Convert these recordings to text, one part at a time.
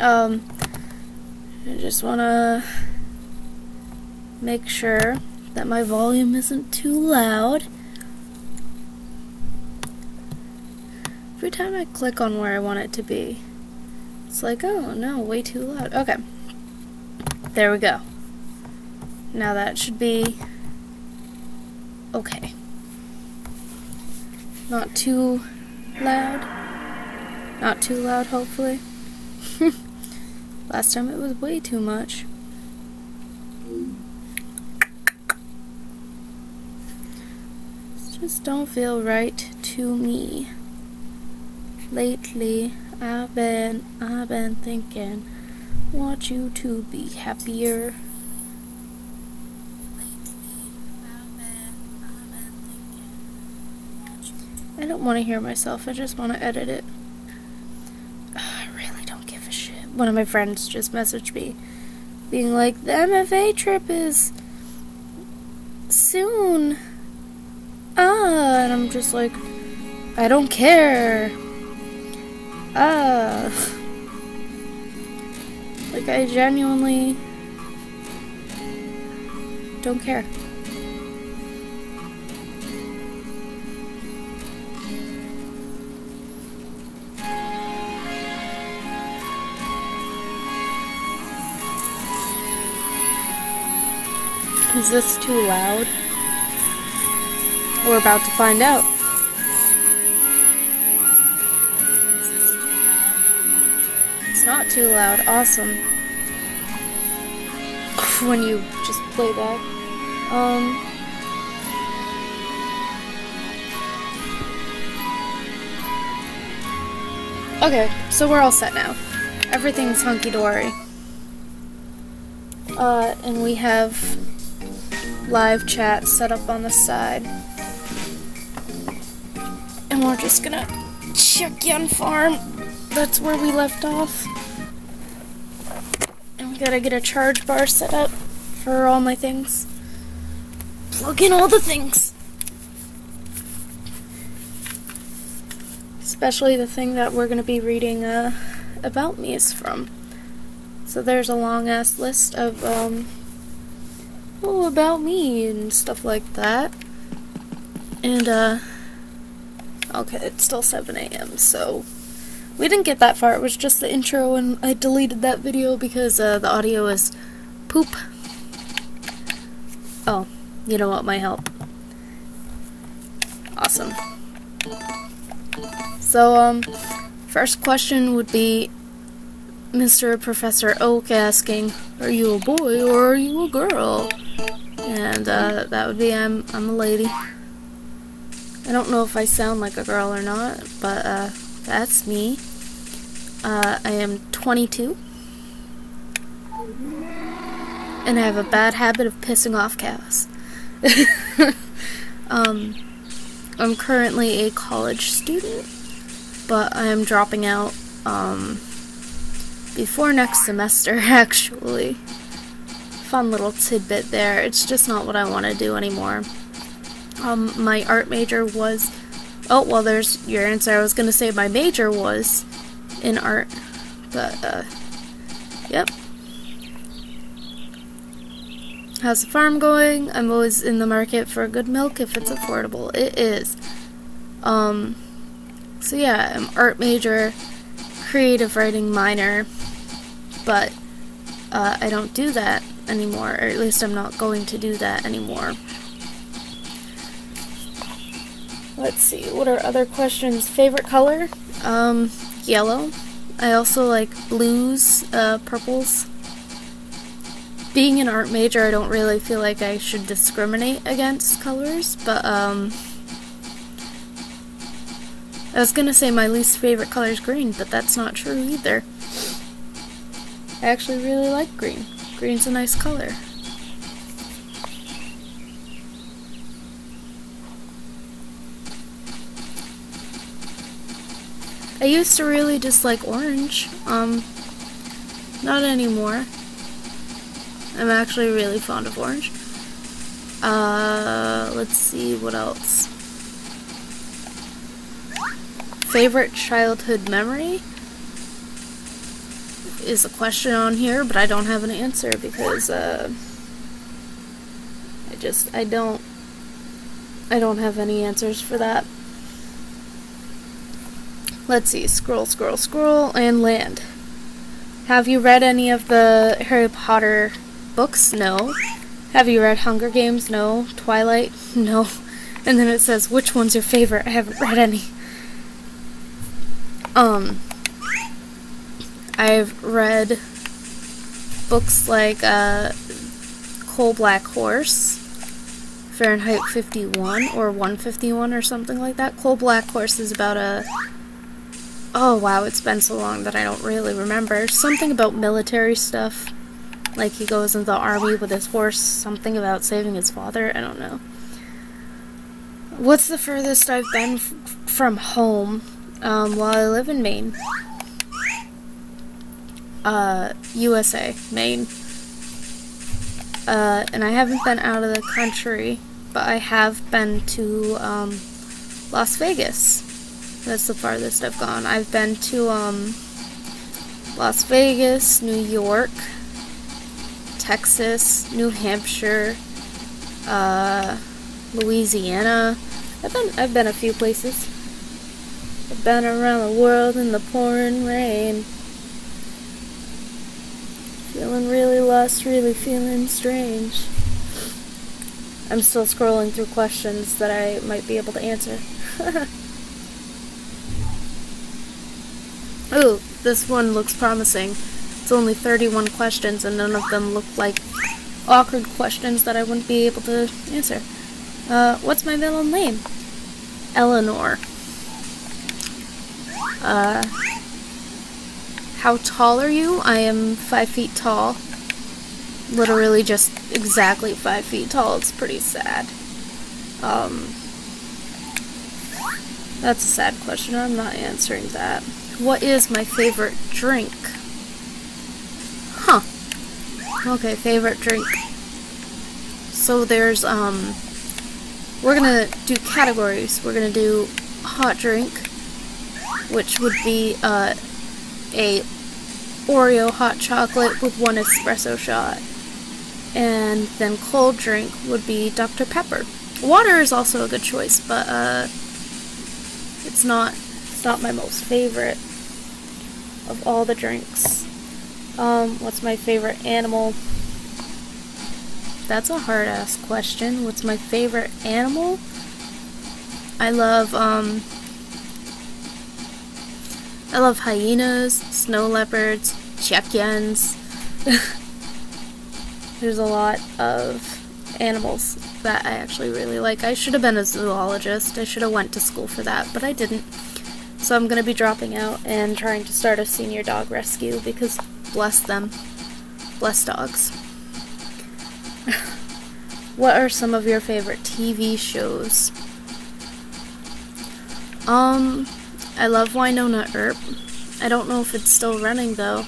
I just want to make sure that my volume isn't too loud. Every time I click on where I want it to be, it's like, oh no, way too loud. Okay. There we go. Now that should be okay. Not too loud. Not too loud, hopefully. Last time it was way too much. Just don't feel right to me. Lately, I've been thinking, want you to be happier. I don't want to hear myself, I just want to edit it. I really don't give a shit. One of my friends just messaged me, being like, the MFA trip is soon. And I'm just like, I don't care. Like, I genuinely don't care. Is this too loud? We're about to find out. It's not too loud. Awesome. When you just play that. Okay, so we're all set now. Everything's hunky-dory. And we have live chat set up on the side. And we're just gonna check Yen Farm. That's where we left off. And we gotta get a charge bar set up for all my things. Plug in all the things. Especially the thing that we're gonna be reading About Me is from. So there's a long ass list of about me and stuff like that. And okay, it's still 7 AM, so we didn't get that far. It was just the intro, and I deleted that video because the audio is poop. Oh, you know what might help? Awesome. So, first question would be Mr. Professor Oak asking, are you a boy or are you a girl? And that would be, I'm a lady. I don't know if I sound like a girl or not, but that's me. I am 22. And I have a bad habit of pissing off cows. I'm currently a college student, but I am dropping out before next semester, actually. Fun little tidbit there. It's just not what I want to do anymore. My art major was... Oh, well, there's your answer. I was going to say my major was in art, but, yep. How's the farm going? I'm always in the market for good milk if it's affordable. It is. So yeah, I'm art major, creative writing minor, but, I don't do that anymore, or at least I'm not going to do that anymore. Let's see, what are other questions? Favorite color? Yellow. I also like blues, purples. Being an art major, I don't really feel like I should discriminate against colors, but, I was gonna say my least favorite color is green, but that's not true either. I actually really like green. Green's a nice color. I used to really dislike orange. Not anymore. I'm actually really fond of orange. Let's see what else. Favorite childhood memory? is a question on here, but I don't have an answer because I don't have any answers for that. Let's see, scroll, scroll, scroll, and land. Have you read any of the Harry Potter books? No. Have you read Hunger Games? No. Twilight? No. And then it says, which one's your favorite? I haven't read any. I've read books like Coal Black Horse, Fahrenheit 51 or 151 or something like that. Coal Black Horse is about a... Oh wow, it's been so long that I don't really remember. Something about military stuff. Like he goes into the army with his horse, something about saving his father, I don't know. What's the furthest I've been from home? Well, I live in Maine. USA, Maine. And I haven't been out of the country, but I have been to, Las Vegas. That's the farthest I've gone. I've been to, Las Vegas, New York, Texas, New Hampshire, Louisiana. I've been a few places. I've been around the world in the pouring rain. Feeling really lost, really feeling strange. I'm still scrolling through questions that I might be able to answer. Ooh, this one looks promising. It's only 31 questions and none of them look like awkward questions that I wouldn't be able to answer. What's my middle name? Eleanor. How tall are you? I am 5 feet tall. Literally just exactly 5 feet tall. It's pretty sad. That's a sad question. I'm not answering that. What is my favorite drink? Huh. Okay, favorite drink. So there's, we're gonna do categories. We're gonna do hot drink, which would be, a Oreo hot chocolate with 1 espresso shot. And then cold drink would be Dr. Pepper. Water is also a good choice, but, it's not my most favorite of all the drinks. What's my favorite animal? That's a hard-ass question. What's my favorite animal? I love hyenas, snow leopards, check-ins. There's a lot of animals that I actually really like. I should have been a zoologist. I should have went to school for that, but I didn't. So I'm gonna be dropping out and trying to start a senior dog rescue because bless them. Bless dogs. What are some of your favorite TV shows? I love Wynonna Earp. I don't know if it's still running though.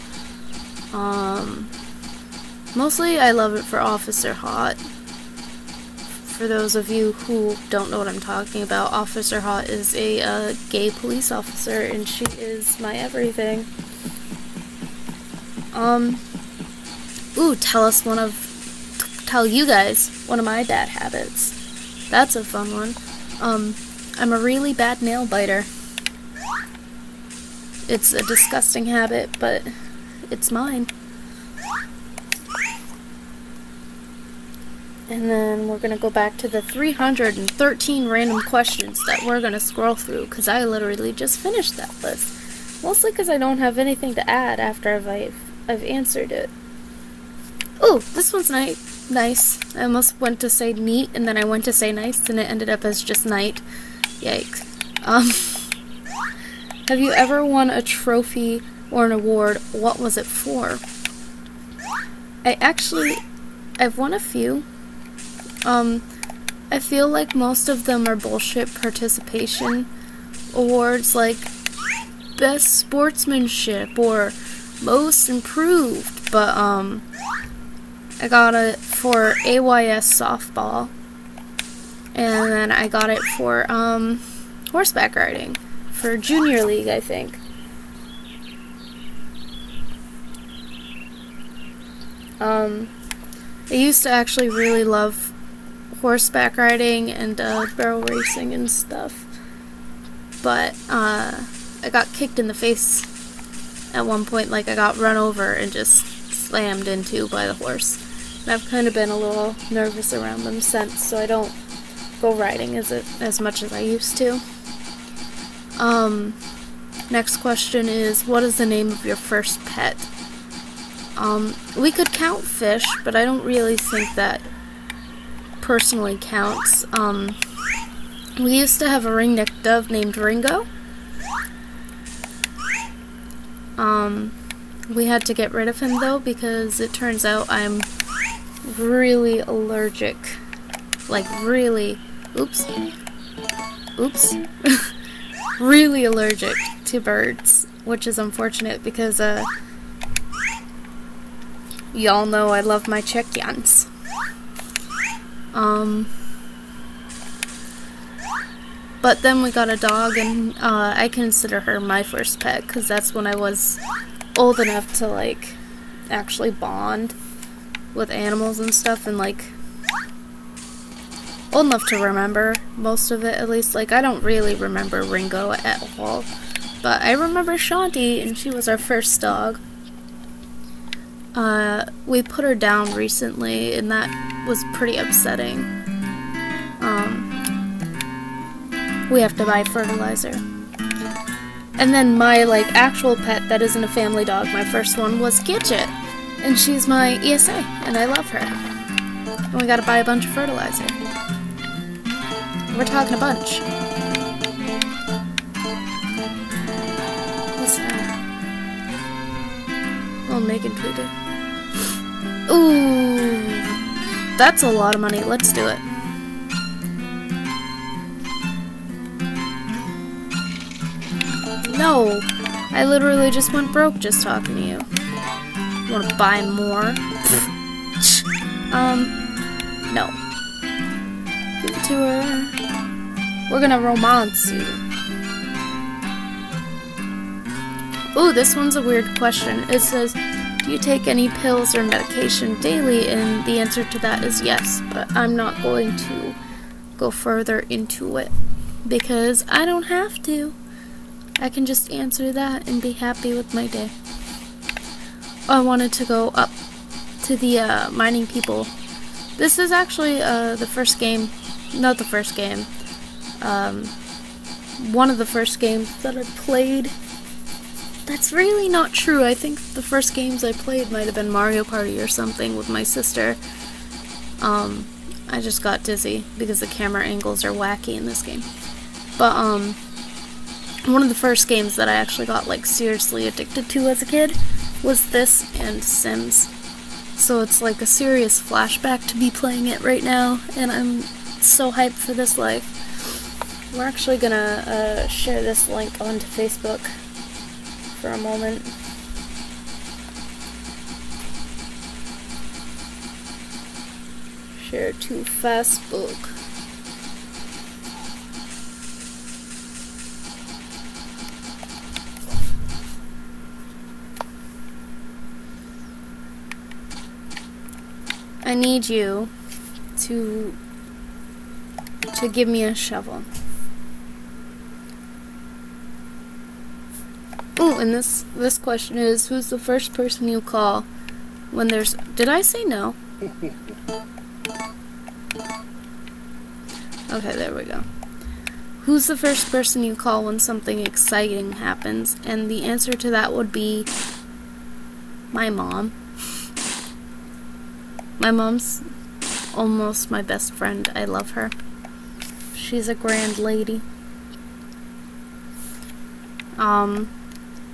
Mostly I love it for Officer Hot. For those of you who don't know what I'm talking about, Officer Hot is a gay police officer, and she is my everything. Ooh, tell you guys one of my bad habits. That's a fun one. I'm a really bad nail biter. It's a disgusting habit, but it's mine. And then we're going to go back to the 313 random questions that we're going to scroll through, because I literally just finished that list. Mostly because I don't have anything to add after I've answered it. Oh, this one's nice. I almost went to say neat, and then I went to say nice, and it ended up as just night. Yikes. Have you ever won a trophy or an award? What was it for? I've won a few. I feel like most of them are bullshit participation awards, like best sportsmanship or most improved, but I got it for AYS softball, and then I got it for horseback riding for junior league, I think. I used to actually really love horseback riding and barrel racing and stuff, but I got kicked in the face at one point. Like, I got run over and just slammed into by the horse, and I've kind of been a little nervous around them since, so I don't go riding as much as I used to. Next question is, what is the name of your first pet? We could count fish, but I don't really think that personally counts. We used to have a ring-necked dove named Ringo. We had to get rid of him though, because it turns out I'm really allergic. Like, really, oops, really allergic to birds, which is unfortunate because, y'all know I love my chickens. But then we got a dog, and I consider her my first pet, because that's when I was old enough to, like, actually bond with animals and stuff, and, like, old enough to remember most of it, at least. Like, I don't really remember Ringo at all, but I remember Shanti, and she was our first dog. We put her down recently, and that was pretty upsetting. We have to buy fertilizer. And then my, like, actual pet that isn't a family dog, my first one, was Gidget, and she's my ESA, and I love her. And we gotta buy a bunch of fertilizer. We're talking a bunch. What's that? Oh, Megan tweeted. Ooh, that's a lot of money. Let's do it. No, I literally just went broke just talking to you. You wanna buy more? No. Give it to her. We're gonna romance you. Ooh, this one's a weird question. It says, do you take any pills or medication daily? And the answer to that is yes, but I'm not going to go further into it because I don't have to. I can just answer that and be happy with my day. I wanted to go up to the mining people. This is actually the first game, not the first game, one of the first games that I played. That's really not true. I think the first games I played might have been Mario Party or something with my sister. I just got dizzy because the camera angles are wacky in this game. But, one of the first games that I actually got, like, seriously addicted to as a kid was this and Sims. So it's like a serious flashback to be playing it right now, and I'm so hyped for this life. We're actually gonna share this link onto Facebook for a moment. Share to Facebook. I need you to give me a shovel. Ooh, and this question is, who's the first person you call when there's... Did I say no? Okay, there we go. Who's the first person you call when something exciting happens? And the answer to that would be my mom. My mom's almost my best friend. I love her. She's a grand lady.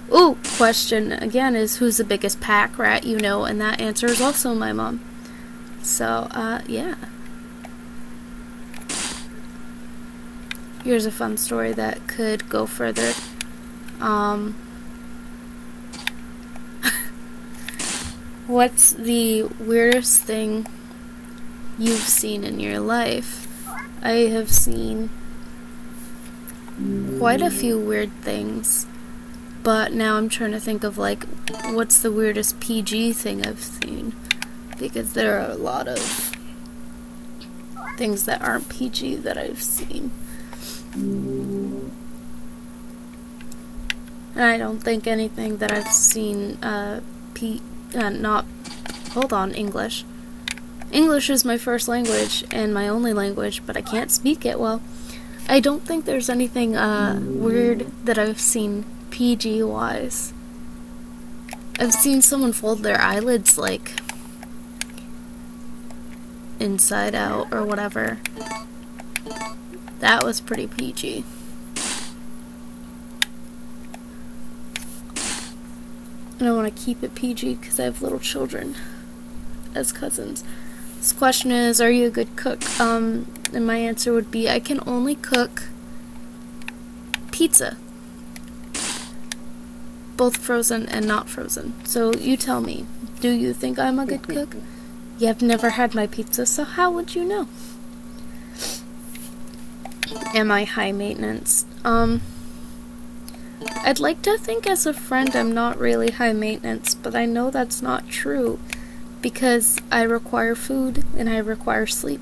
Ooh, question again is, who's the biggest pack rat you know? And that answer is also my mom. So, yeah. Here's a fun story that could go further. What's the weirdest thing you've seen in your life? I have seen quite a few weird things, but now I'm trying to think of, like, what's the weirdest PG thing I've seen? because there are a lot of things that aren't PG that I've seen. And I don't think anything that I've seen, English. English is my first language and my only language, but I can't speak it well. I don't think there's anything, weird that I've seen PG-wise. I've seen someone fold their eyelids, like, inside out or whatever. That was pretty PG. And I want to keep it PG because I have little children as cousins. This question is, are you a good cook? And my answer would be, I can only cook pizza. Both frozen and not frozen. So you tell me, do you think I'm a good cook? You have never had my pizza, so how would you know? Am I high maintenance? I'd like to think as a friend I'm not really high maintenance, but I know that's not true because I require food and I require sleep.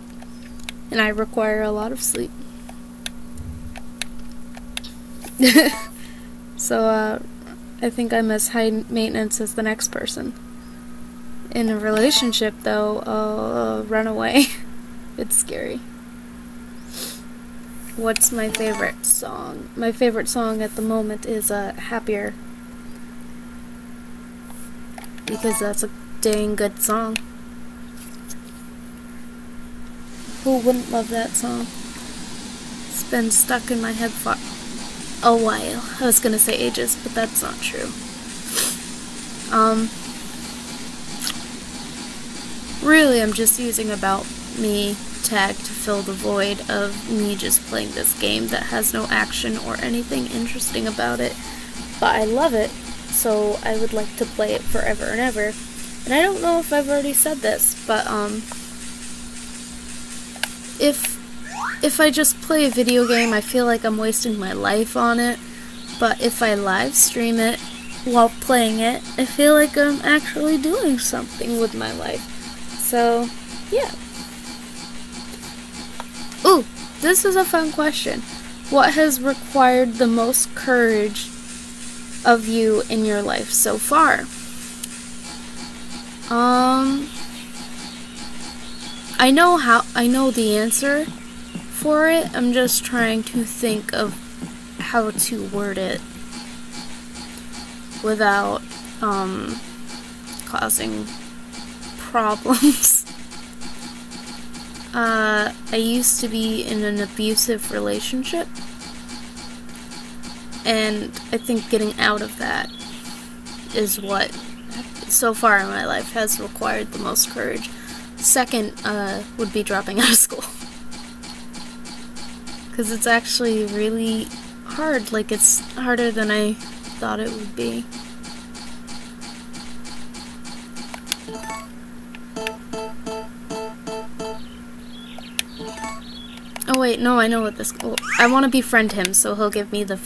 And I require a lot of sleep. So, I think I'm as high maintenance as the next person. In a relationship, though, run away. It's scary. What's my favorite song? My favorite song at the moment is Happier. Because that's a dang good song. Who wouldn't love that song? It's been stuck in my head for a while. I was gonna say ages, but that's not true. Really, I'm just using About Me tag to fill the void of me just playing this game that has no action or anything interesting about it. But I love it, so I would like to play it forever and ever. And I don't know if I've already said this, but if I just play a video game, I feel like I'm wasting my life on it. But if I live stream it while playing it, I feel like I'm actually doing something with my life. So, yeah. Ooh, this is a fun question. What has required the most courage of you in your life so far? I know the answer for it. I'm just trying to think of how to word it without causing problems. I used to be in an abusive relationship, and I think getting out of that is what, so far in my life, has required the most courage. Second, would be dropping out of school. Because it's actually really hard, like it's harder than I thought it would be. Oh wait, no, I know what this... Oh, I want to befriend him, so he'll give me the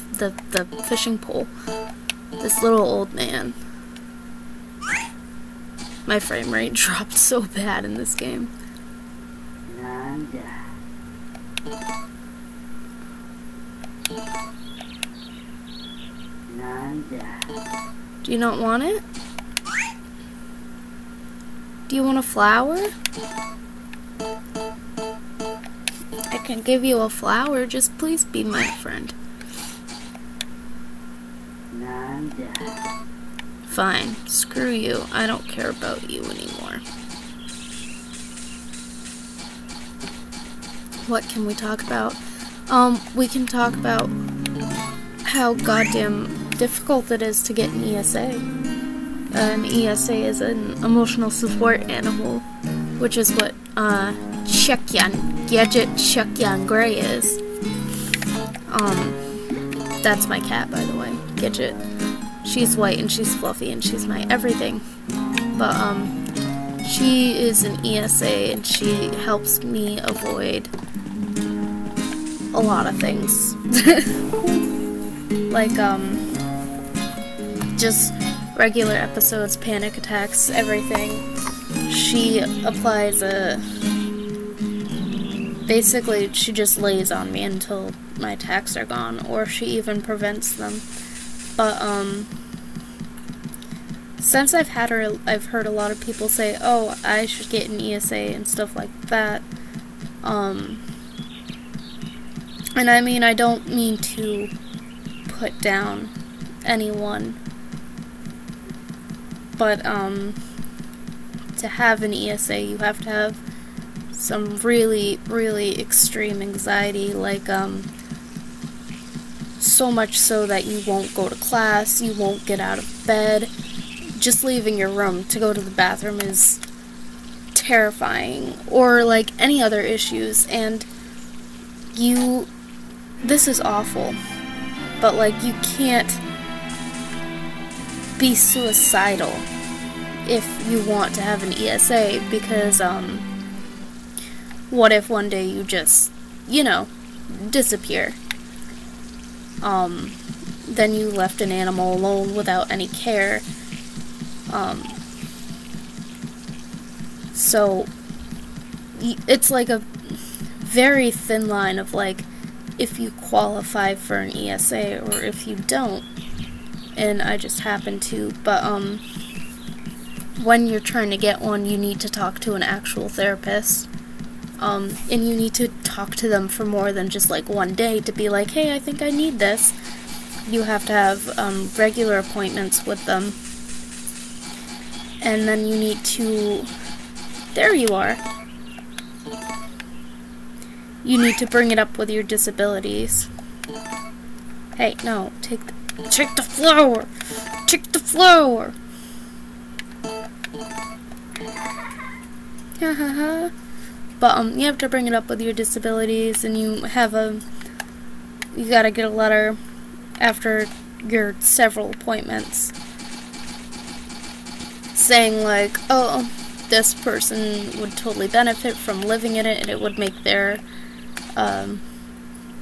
fishing pole. This little old man. My frame rate dropped so bad in this game. Do you not want it? Do you want a flower? I can give you a flower, just please be my friend. Fine, screw you. I don't care about you anymore. What can we talk about? We can talk about how goddamn difficult it is to get an ESA. An ESA is an emotional support animal, which is what Gadget Shekyan Gray is. That's my cat, by the way, Gadget. She's white and she's fluffy and she's my everything. But she is an ESA and she helps me avoid a lot of things. Like just regular episodes, panic attacks, everything. she applies basically, she just lays on me until my attacks are gone, or she even prevents them. But, since I've heard a lot of people say, oh, I should get an ESA and stuff like that. And I mean, I don't mean to put down anyone, but, to have an ESA, you have to have some really, really extreme anxiety, like, so much so that you won't go to class, you won't get out of bed. Just leaving your room to go to the bathroom is terrifying, or like any other issues, and this is awful, but like you can't be suicidal if you want to have an ESA, because what if one day you just, you know, disappear? Then you left an animal alone without any care. So it's like a very thin line of like if you qualify for an ESA or if you don't. And I just happen to, but when you're trying to get one, you need to talk to an actual therapist. And you need to talk to them for more than just like one day to be like, hey, I think I need this. You have to have regular appointments with them. And then you need to, there you are. You need to bring it up with your disabilities. Hey, no, take the flower! Take the flower! Ha ha ha. But, you have to bring it up with your disabilities, and you gotta get a letter after your several appointments saying like, oh, this person would totally benefit from living in it, and it would make their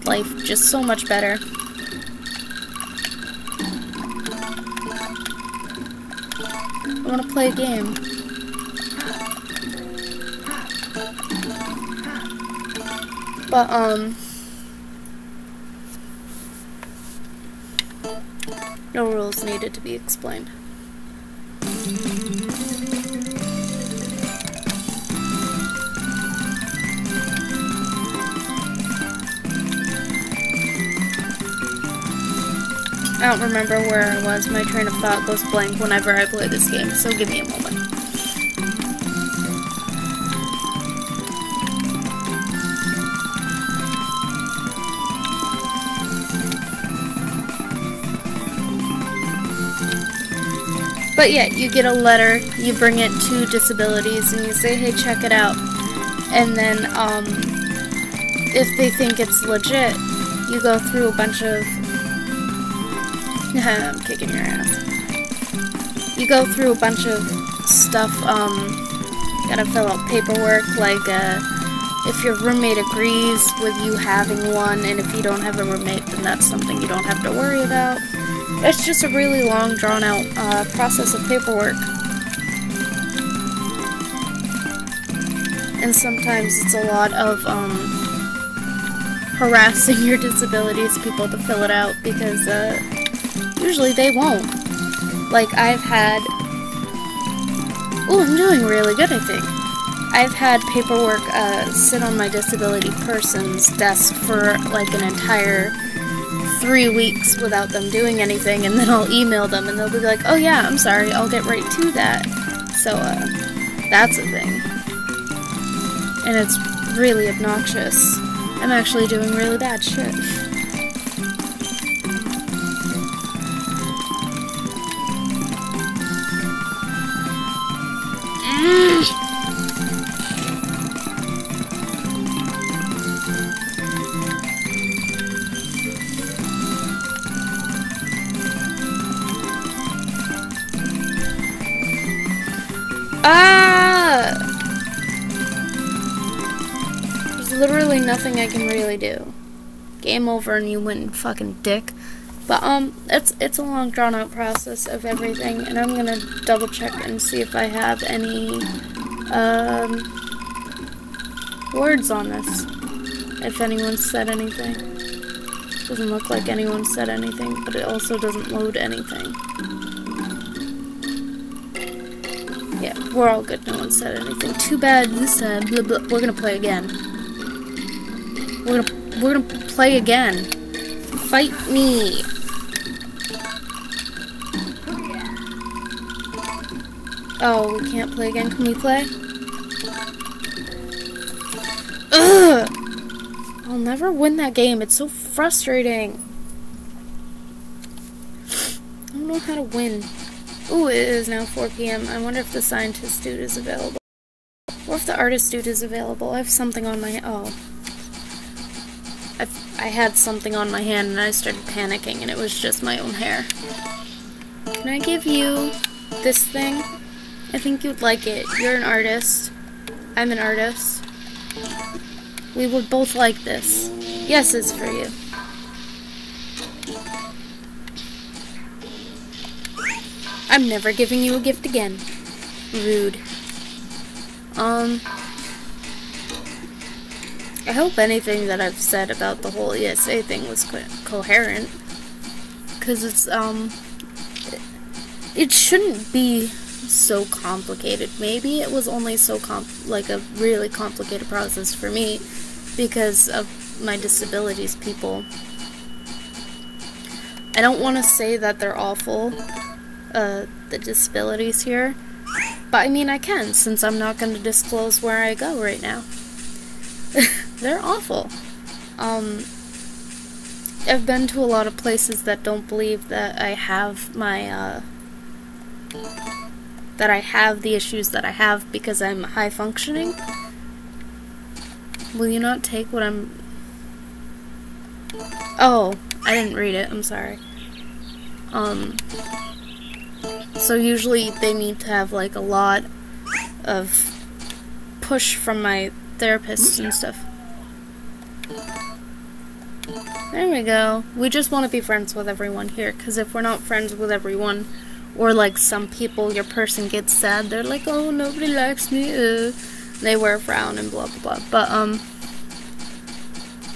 life just so much better. I want to play a game. But, no rules needed to be explained. I don't remember where I was. My train of thought goes blank whenever I play this game, so give me a moment. But yeah, you get a letter, you bring it to disabilities, and you say, hey, check it out. And then, if they think it's legit, you go through a bunch of... I'm kicking your ass. You go through a bunch of stuff, gotta fill out paperwork, like, if your roommate agrees with you having one, and if you don't have a roommate, then that's something you don't have to worry about. It's just a really long, drawn-out process of paperwork. And sometimes it's a lot of harassing your disabilities people to fill it out, because usually they won't. Like, I've had... Ooh, I'm doing really good, I think. I've had paperwork sit on my disability person's desk for like an entire 3 weeks without them doing anything, and then I'll email them and they'll be like, oh yeah, I'm sorry, I'll get right to that. So, that's a thing. And it's really obnoxious. I'm actually doing really bad shit. There's literally nothing I can really do. Game over and you win, fucking dick. But, it's a long drawn out process of everything, and I'm gonna double check and see if I have any Words on this. If anyone said anything. Doesn't look like anyone said anything, but it also doesn't load anything. Yeah, we're all good. No one said anything. Too bad this time. Blah, blah. We're gonna play again. We're gonna play again. Fight me. Oh, we can't play again. Can we play? Ugh! I'll never win that game. It's so frustrating. I don't know how to win. Ooh, it is now 4 p.m. I wonder if the scientist dude is available. Or if the artist dude is available. I have something on my... Oh. I had something on my hand and I started panicking and it was just my own hair. Can I give you this thing? I think you'd like it. You're an artist. I'm an artist. We would both like this. Yes, it's for you. I'm never giving you a gift again. Rude. I hope anything that I've said about the whole ESA thing was coherent. Because it's, it shouldn't be so complicated. Maybe it was only so like a really complicated process for me because of my disabilities people. I don't want to say that they're awful, the disabilities here, but I mean I can, since I'm not going to disclose where I go right now. They're awful. I've been to a lot of places that don't believe that I have my, that I have the issues that I have because I'm high functioning. Will you not take what I'm... Oh, I didn't read it, I'm sorry. So usually they need to have like a lot of push from my therapists and stuff. There we go. We just want to be friends with everyone here, because if we're not friends with everyone, or like some people, your person gets sad, they're like, oh, nobody likes me, they wear a frown and blah blah blah. But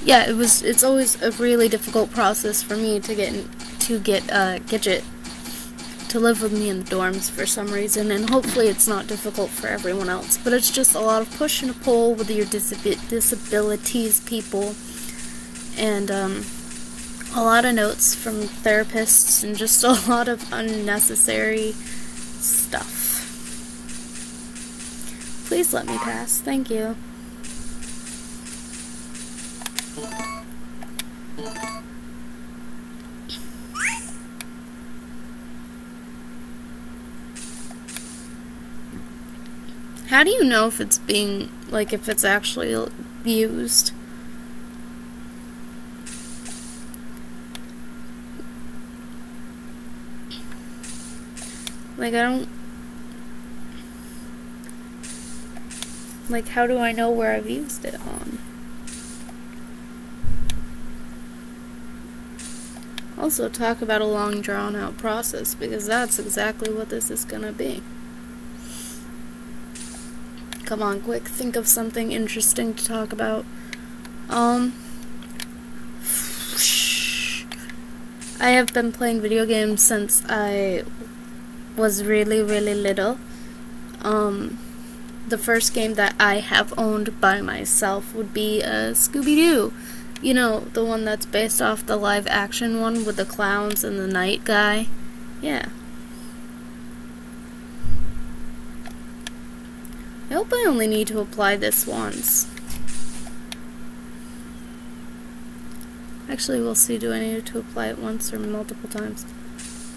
yeah, it's always a really difficult process for me to get Gidget to live with me in the dorms for some reason, and hopefully it's not difficult for everyone else, but it's just a lot of push and a pull with your disabilities people, and a lot of notes from therapists, and just a lot of unnecessary stuff. Please let me pass, thank you. How do you know if it's being, like, if it's actually used? Like, I don't... Like, how do I know where I've used it on? Also, talk about a long, drawn-out process, because that's exactly what this is gonna be. Come on, quick, think of something interesting to talk about. I have been playing video games since I was really, really little. The first game that I have owned by myself would be Scooby-Doo. You know, the one that's based off the live-action one with the clowns and the night guy. Yeah. I hope I only need to apply this once. Actually, we'll see. Do I need to apply it once or multiple times?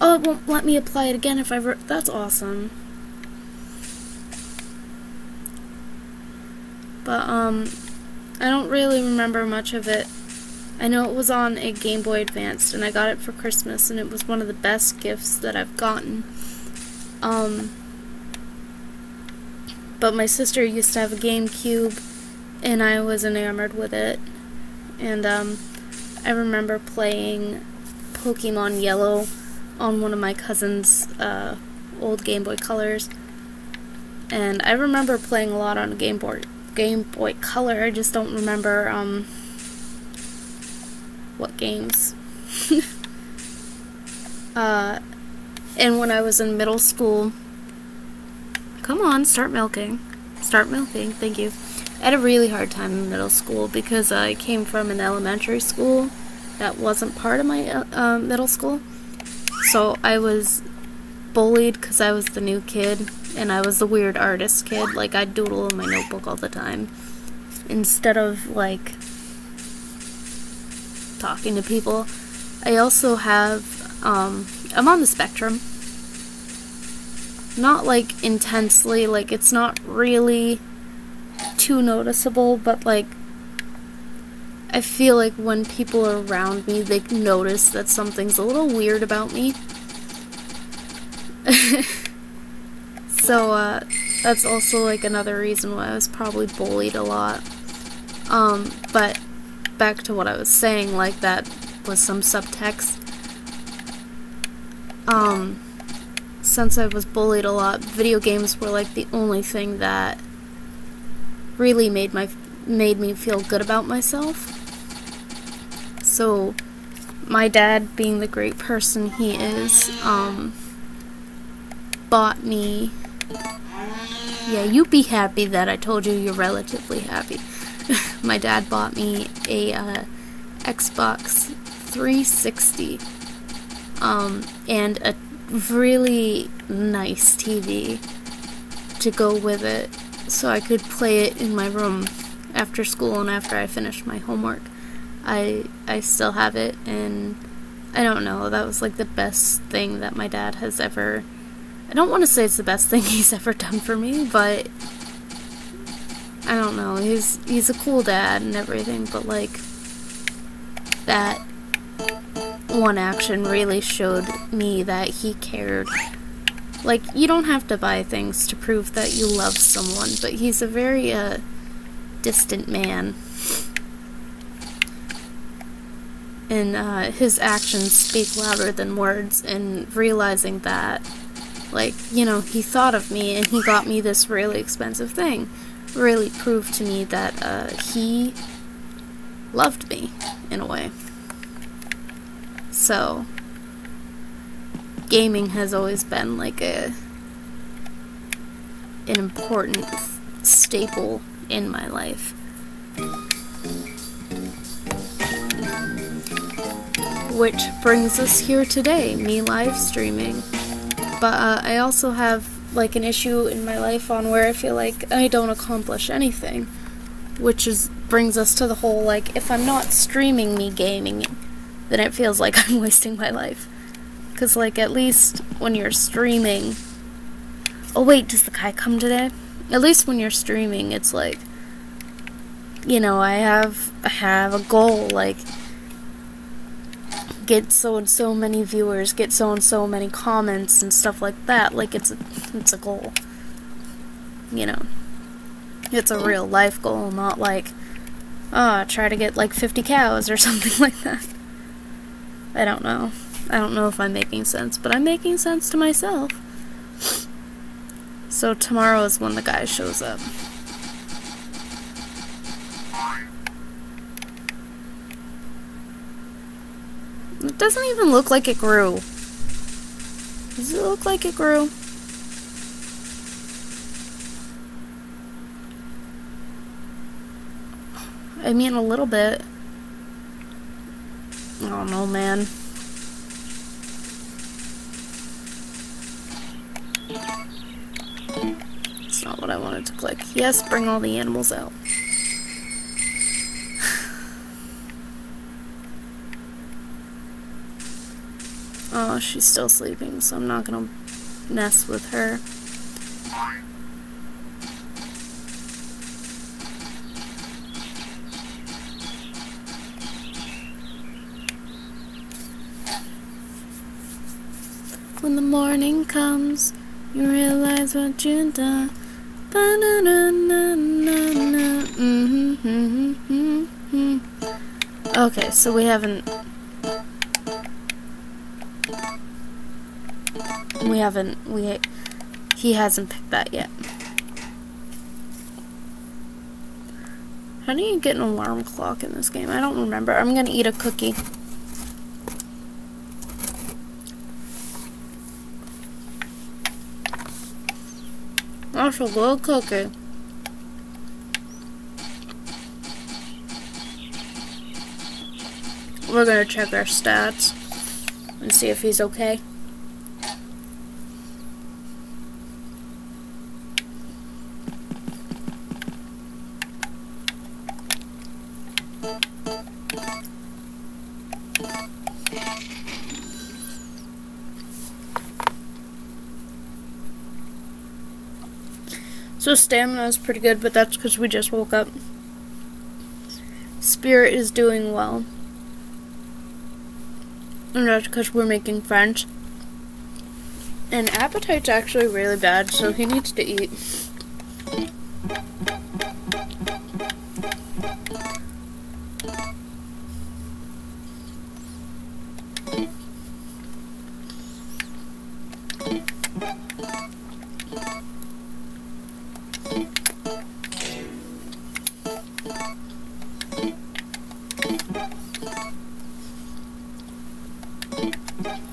Oh, it won't let me apply it again if I... That's awesome. But, I don't really remember much of it. I know it was on a Game Boy Advance, and I got it for Christmas, and it was one of the best gifts that I've gotten. But my sister used to have a GameCube, and I was enamored with it. And, I remember playing Pokemon Yellow on one of my cousin's, old Game Boy Colors. And I remember playing a lot on Game Boy Color. I just don't remember what games. And when I was in middle school, come on, start milking. Start milking, thank you. I had a really hard time in middle school because I came from an elementary school that wasn't part of my middle school. So I was bullied because I was the new kid, and I was the weird artist kid. Like, I'd doodle in my notebook all the time instead of, like, talking to people. I also have, I'm on the spectrum. Not, like, intensely, like, it's not really too noticeable, but, like, I feel like when people are around me, they notice that something's a little weird about me. So, that's also, like, another reason why I was probably bullied a lot. But back to what I was saying, like, that was some subtext. Since I was bullied a lot, video games were, like, the only thing that really made me feel good about myself. So, my dad, being the great person he is, bought me... Yeah, you be happy that I told you you're relatively happy. My dad bought me a Xbox 360 and a really nice TV to go with it so I could play it in my room after school and after I finished my homework. I still have it, and I don't know, that was like the best thing that my dad has ever... I don't want to say it's the best thing he's ever done for me, but I don't know, he's a cool dad and everything, but like, that one action really showed me that he cared. Like, you don't have to buy things to prove that you love someone, but he's a very, distant man. And, his actions speak louder than words, and realizing that, like, you know, he thought of me and he got me this really expensive thing really proved to me that, he loved me, in a way. So, gaming has always been, like, an important staple in my life. Which brings us here today, me live streaming. But I also have, like, an issue in my life on where I feel like I don't accomplish anything. Which brings us to the whole, like, if I'm not streaming me gaming, then it feels like I'm wasting my life. Because, like, at least when you're streaming... Oh, wait, does the guy come today? At least when you're streaming, it's like, you know, I have a goal, like, get so and so many viewers, get so and so many comments and stuff like that. Like, it's a goal. You know, it's a real life goal, not like, try to get like 50 cows or something like that. I don't know. I don't know if I'm making sense, but I'm making sense to myself. So tomorrow is when the guy shows up. It doesn't even look like it grew. Does it look like it grew? I mean, a little bit. I don't know, man. It's not what I wanted to click. Yes, bring all the animals out. Oh, she's still sleeping, so I'm not gonna mess with her. When the morning comes, you realize what you've done. Okay, so we haven't... he hasn't picked that yet. How do you get an alarm clock in this game? I don't remember. I'm gonna eat a cookie. That's a good cookie. We're gonna check our stats and see if he's okay. So stamina is pretty good, but that's because we just woke up. Spirit is doing well. And that's because we're making friends. And appetite's actually really bad, so he needs to eat.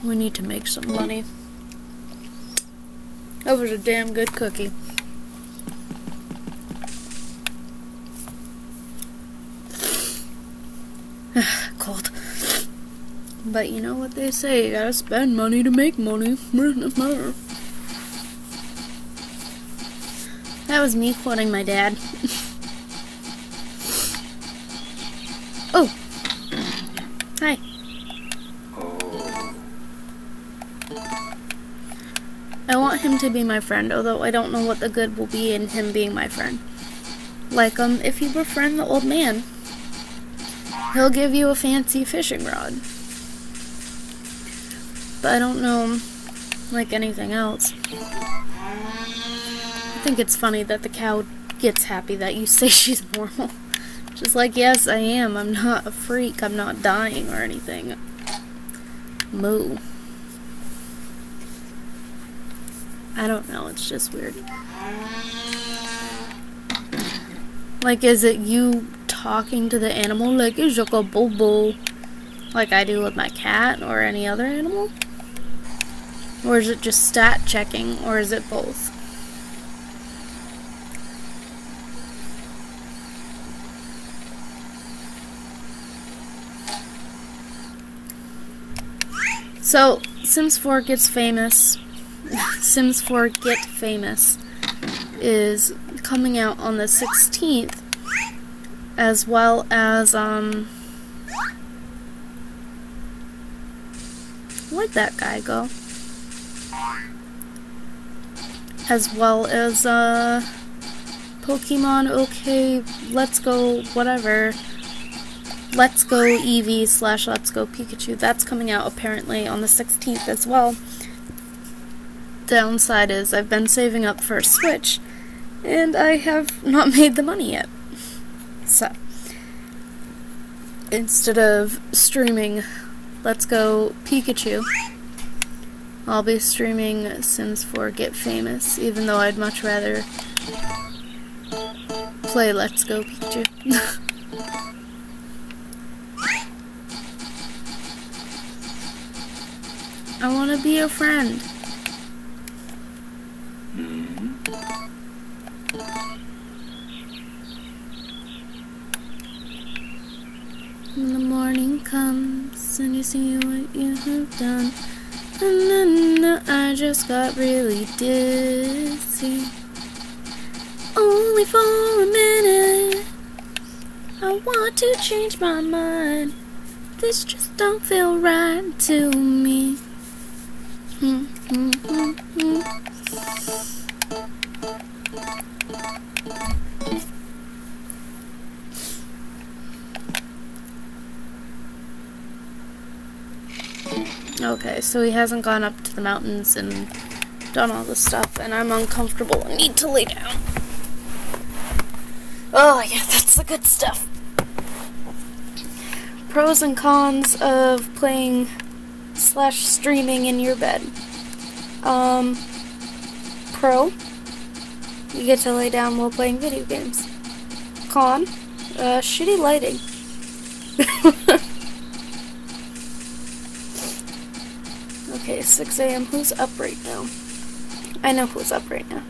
We need to make some money. That was a damn good cookie. Cold. But you know what they say, you gotta spend money to make money. That was me quoting my dad. Oh! Hi. I want him to be my friend, although I don't know what the good will be in him being my friend. Like, if you befriend the old man, he'll give you a fancy fishing rod. But I don't know, like, anything else. I think it's funny that the cow gets happy that you say she's normal. Just like, yes, I am. I'm not a freak. I'm not dying or anything. Moo. I don't know, it's just weird. Like, is it you talking to the animal like, is a bobo, like I do with my cat or any other animal? Or is it just stat checking, or is it both? So, Sims 4 gets famous. Sims 4 Get Famous is coming out on the 16th, as well as, where'd that guy go? As well as, Pokemon OK, Let's Go, whatever. Let's Go Eevee / Let's Go Pikachu. That's coming out apparently on the 16th as well. Downside is I've been saving up for a Switch, and I have not made the money yet. So, instead of streaming Let's Go Pikachu, I'll be streaming Sims 4 Get Famous, even though I'd much rather play Let's Go Pikachu. I want to be a friend. When the morning comes and you see what you have done, and then I just got really dizzy. Only for a minute, I want to change my mind. This just don't feel right to me. Okay, so he hasn't gone up to the mountains and done all this stuff, and I'm uncomfortable and need to lay down. Oh yeah, that's the good stuff. Pros and cons of playing / streaming in your bed. Pro, you get to lay down while playing video games. Con, Shitty lighting. Okay, 6 a.m. Who's up right now? I know who's up right now.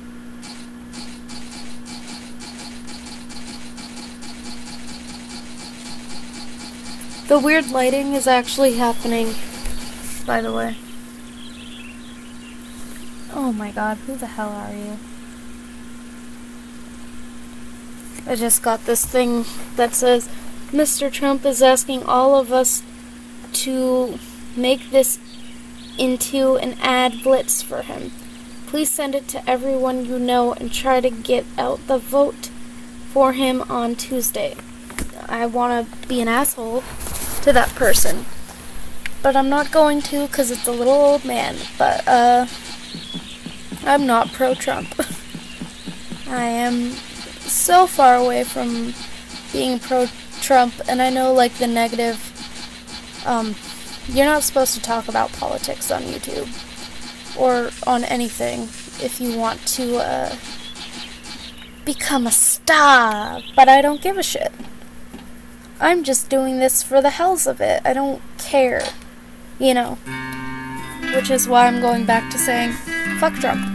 The weird lighting is actually happening, by the way. Oh my god, who the hell are you? I just got this thing that says, Mr. Trump is asking all of us to make this into an ad blitz for him. Please send it to everyone you know and try to get out the vote for him on Tuesday. I want to be an asshole to that person, but I'm not going to because it's a little old man, but I'm not pro-Trump. I am so far away from being pro-Trump, and I know, like, the negative, you're not supposed to talk about politics on YouTube, or on anything, if you want to, become a star, but I don't give a shit. I'm just doing this for the hells of it. I don't care, you know, which is why I'm going back to saying, fuck Trump.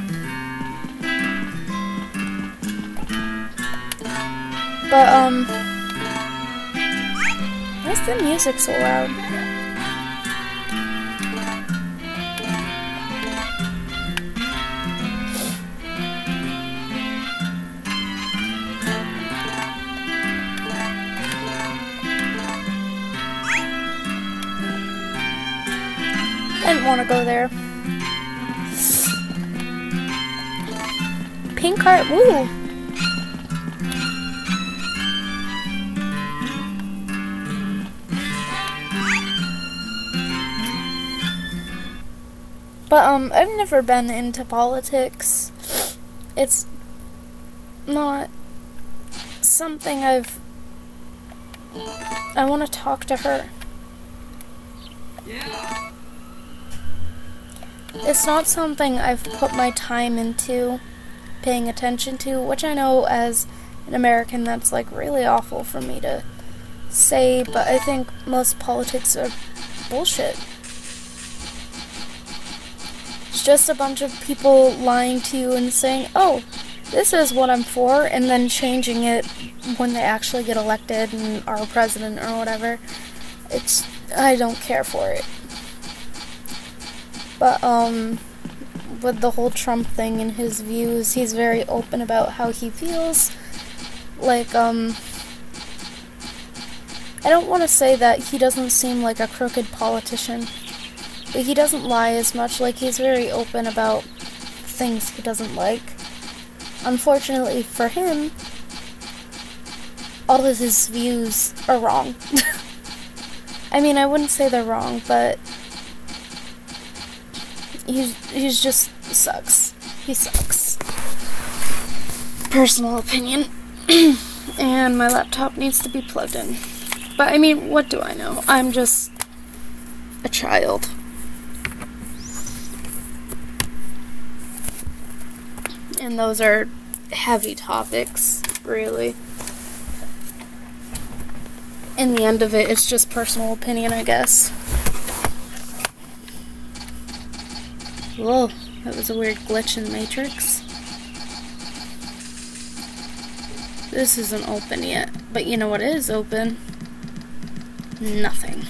But, why is the music so loud? I didn't want to go there. Pink heart, woo! But, I've never been into politics. It's not something I want to talk to her. Yeah. It's not something I've put my time into paying attention to, which I know as an American that's, like, really awful for me to say, but I think most politics are bullshit. It's just a bunch of people lying to you and saying, oh, this is what I'm for, and then changing it when they actually get elected and are president or whatever. I don't care for it. But, with the whole Trump thing and his views, he's very open about how he feels. Like, I don't want to say that he doesn't seem like a crooked politician, but he doesn't lie as much. Like, he's very open about things he doesn't like. Unfortunately for him, all of his views are wrong. I mean, I wouldn't say they're wrong, but he's just sucks. He sucks. Personal opinion. And my laptop needs to be plugged in. But I mean, what do I know? I'm just a child. And those are heavy topics, really. In the end of it, it's just personal opinion, I guess. Whoa, that was a weird glitch in Matrix. This isn't open yet, but you know what is open? Nothing.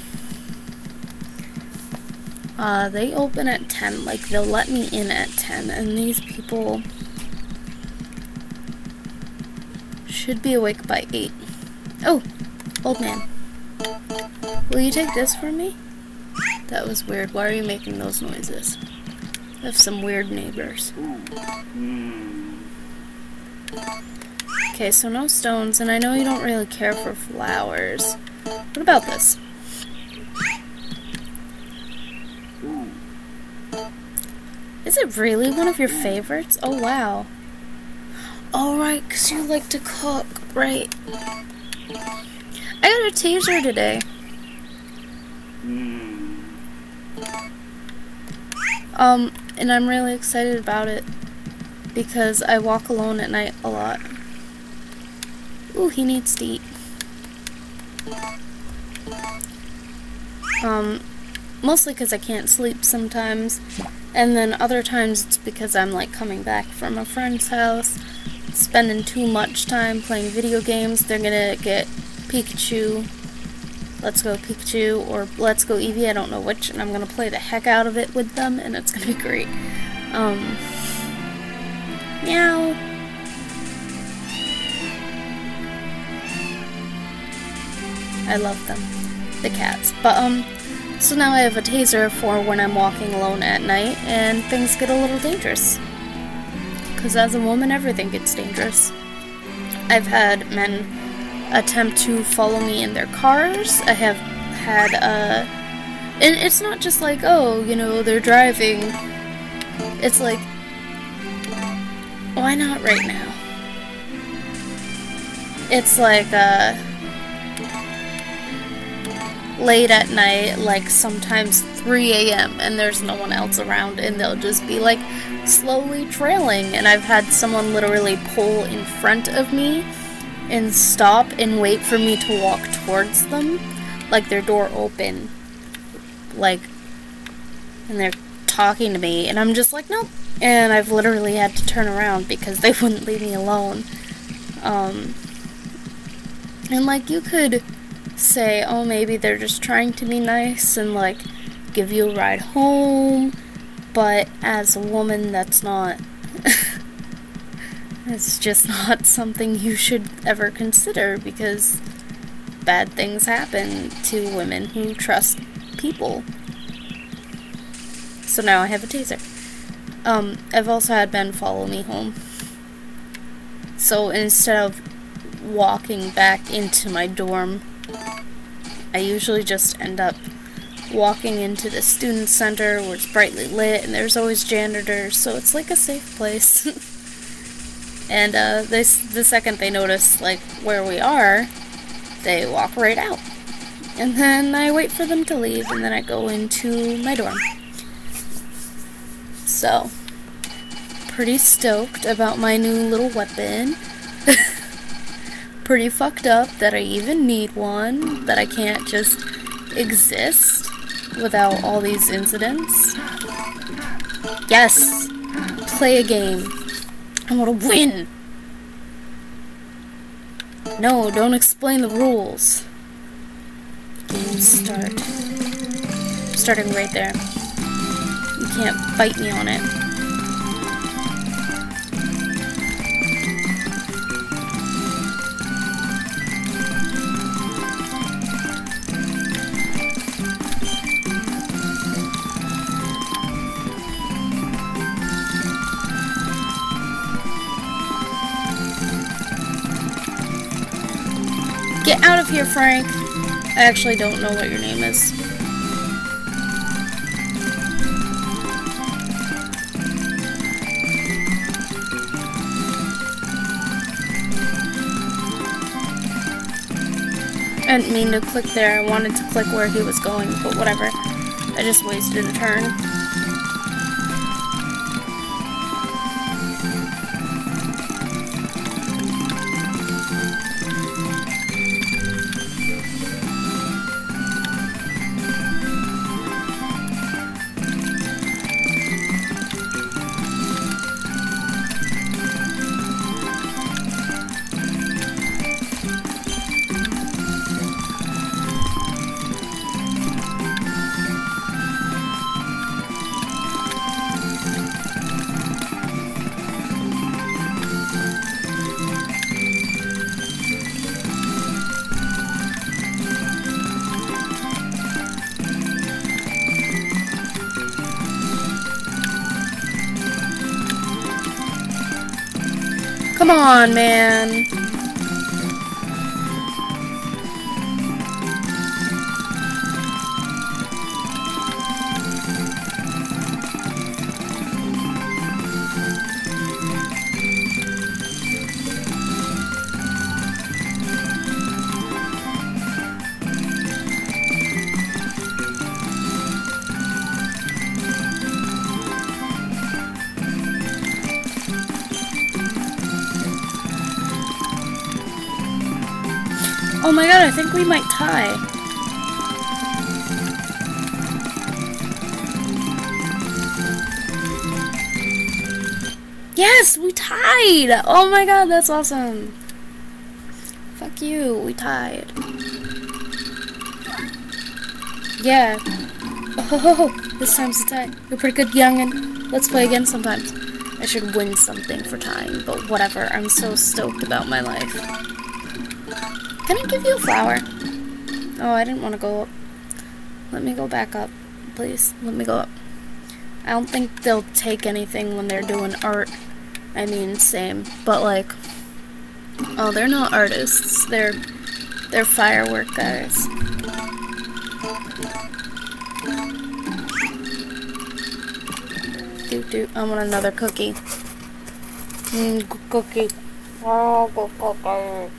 They open at 10, like they'll let me in at 10, and these people should be awake by 8. Oh, old man. Will you take this from me? That was weird. Why are you making those noises? I have some weird neighbors. Okay, so no stones, and I know you don't really care for flowers. What about this? Is it really one of your favorites? Oh, wow. Oh, right, because you like to cook, right? I got a taser today. And I'm really excited about it because I walk alone at night a lot. Ooh, he needs to eat. Mostly because I can't sleep sometimes, and then other times it's because I'm like coming back from a friend's house, spending too much time playing video games. They're gonna get Pikachu, Let's Go Pikachu, or Let's Go Eevee, I don't know which, and I'm gonna play the heck out of it with them, and it's gonna be great. Meow. I love them, the cats. But, so now I have a taser for when I'm walking alone at night and things get a little dangerous. Because as a woman, everything gets dangerous. I've had men attempt to follow me in their cars. I have had, and it's not just like, oh, you know, they're driving. It's like, why not right now? It's like, late at night, like sometimes 3 a.m. and there's no one else around, and they'll just be like slowly trailing, and I've had someone literally pull in front of me and stop and wait for me to walk towards them, like their door open, like, and they're talking to me, and I'm just like, nope, and I've literally had to turn around because they wouldn't leave me alone. And like, you could say, oh, maybe they're just trying to be nice and like give you a ride home, but as a woman, that's not it's just not something you should ever consider, because bad things happen to women who trust people. So now I have a taser. I've also had Ben follow me home, so instead of walking back into my dorm, I usually just end up walking into the student center where it's brightly lit and there's always janitors, so it's like a safe place. And the second they notice like where we are, they walk right out. And then I wait for them to leave, and then I go into my dorm. So, pretty stoked about my new little weapon. Pretty fucked up that I even need one, that I can't just exist without all these incidents. Yes! Play a game. I want to win! No, don't explain the rules. Game start. Starting right there. You can't fight me on it. Get out of here, Frank. I actually don't know what your name is. I didn't mean to click there. I wanted to click where he was going, but whatever. I just wasted a turn. Come on, man. Oh my god, I think we might tie. Yes, we tied! Oh my god, that's awesome. Fuck you, we tied. Yeah. Oh, this time's a tie. You're pretty good, youngin'. Let's play again sometimes. I should win something for tying, but whatever. I'm so stoked about my life. Can I give you a flower? Oh, I didn't want to go up. Let me go back up, please. Let me go up. I don't think they'll take anything when they're doing art. I mean, same. But, like... Oh, they're not artists. They're firework guys. I want another cookie. Cookie. Oh, good cookie.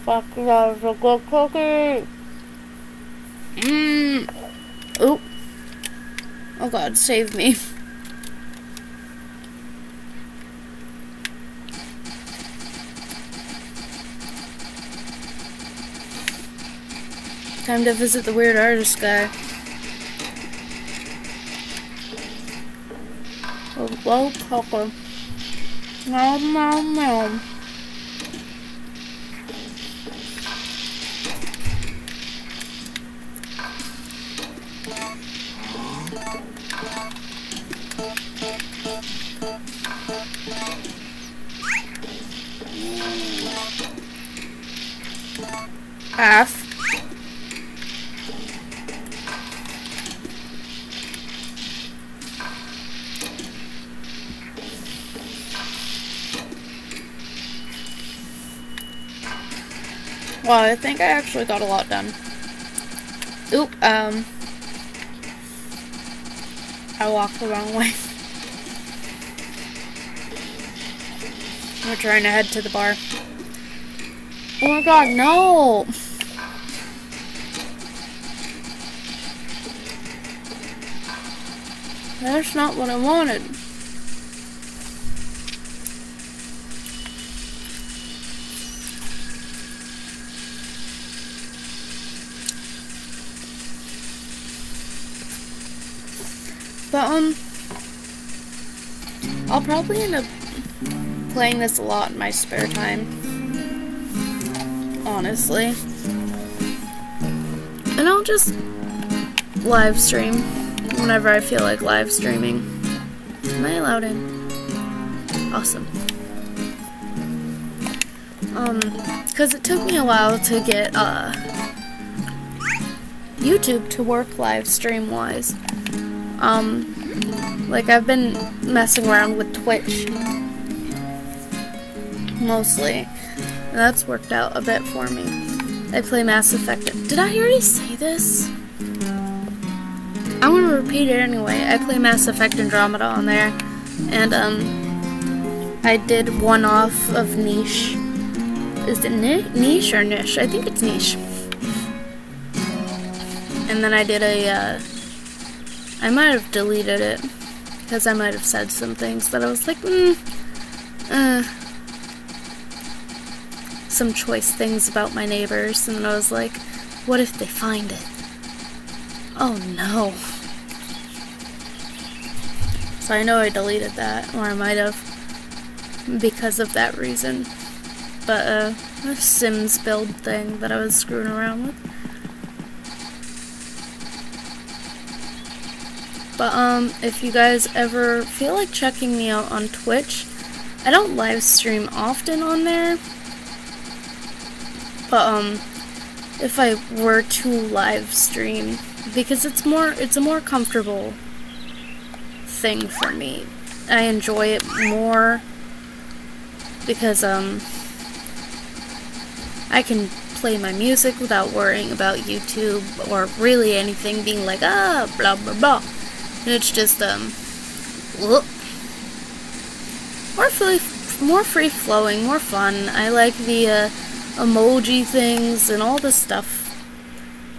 Fuck, that was a good cookie. Oop. Oh god, save me. Time to visit the weird artist guy. Hello, Coco. Meow, meow, meow. Half. Well, I think I actually got a lot done. Oop, I walked the wrong way. We're trying to head to the bar. Oh my god, no! That's not what I wanted. But, I'll probably end up playing this a lot in my spare time. Honestly. And I'll just live stream whenever I feel like live streaming. Am I allowed in? Awesome. Because it took me a while to get, YouTube to work live stream-wise. Like I've been messing around with Twitch mostly, and that's worked out a bit for me. I play Mass Effect. Did I already say this? I'm gonna repeat it anyway. I play Mass Effect Andromeda on there, and I did one off of Niche. Is it Niche or Niche? I think it's Niche. And then I did a I might have deleted it, because I might have said some things that I was like, some choice things about my neighbors, and I was like, what if they find it? Oh no. So I know I deleted that, or I might have, because of that reason. But, a Sims build thing that I was screwing around with. But, if you guys ever feel like checking me out on Twitch, I don't live stream often on there. But, if I were to live stream, because it's a more comfortable thing for me. I enjoy it more because, I can play my music without worrying about YouTube or really anything being like, blah, blah, blah. And it's just, more free-flowing, more fun. I like the, emoji things and all this stuff.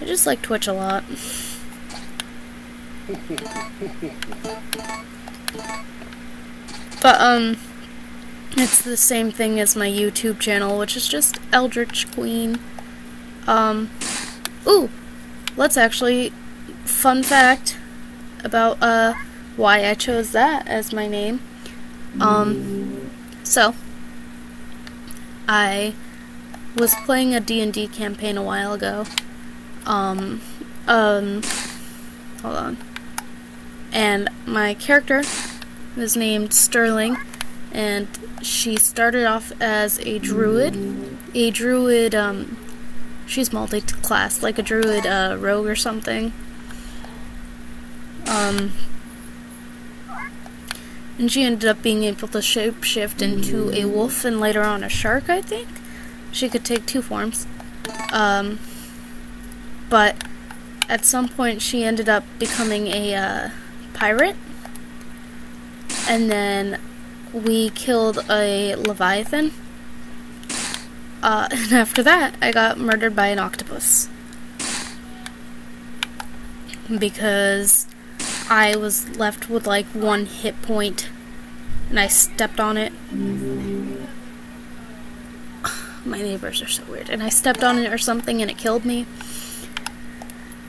I just like Twitch a lot. But, it's the same thing as my YouTube channel, which is just Eldritch Queen. Ooh, let's actually, fun fact about, why I chose that as my name. So, I was playing a D&D campaign a while ago. Hold on. And my character was named Sterling, and she started off as a druid. She's multi-class, like a druid, rogue or something. And she ended up being able to shapeshift into a wolf and later on a shark, I think. She could take 2 forms. But at some point she ended up becoming a pirate. And then we killed a leviathan. And after that, I got murdered by an octopus. Because I was left with like 1 hit point, and I stepped on it. My neighbors are so weird. And I stepped on it or something, and it killed me.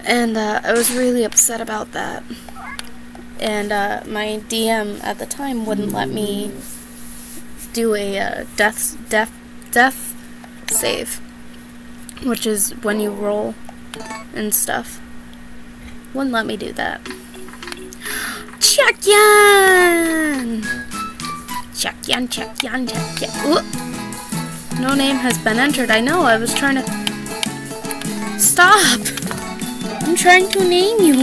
And I was really upset about that. And my DM at the time wouldn't let me do a death save, which is when you roll and stuff. Wouldn't let me do that. Chakyan! Chakyan, Chakyan, Chakyan. Ooh. No name has been entered. I know, I was trying to... Stop! I'm trying to name you.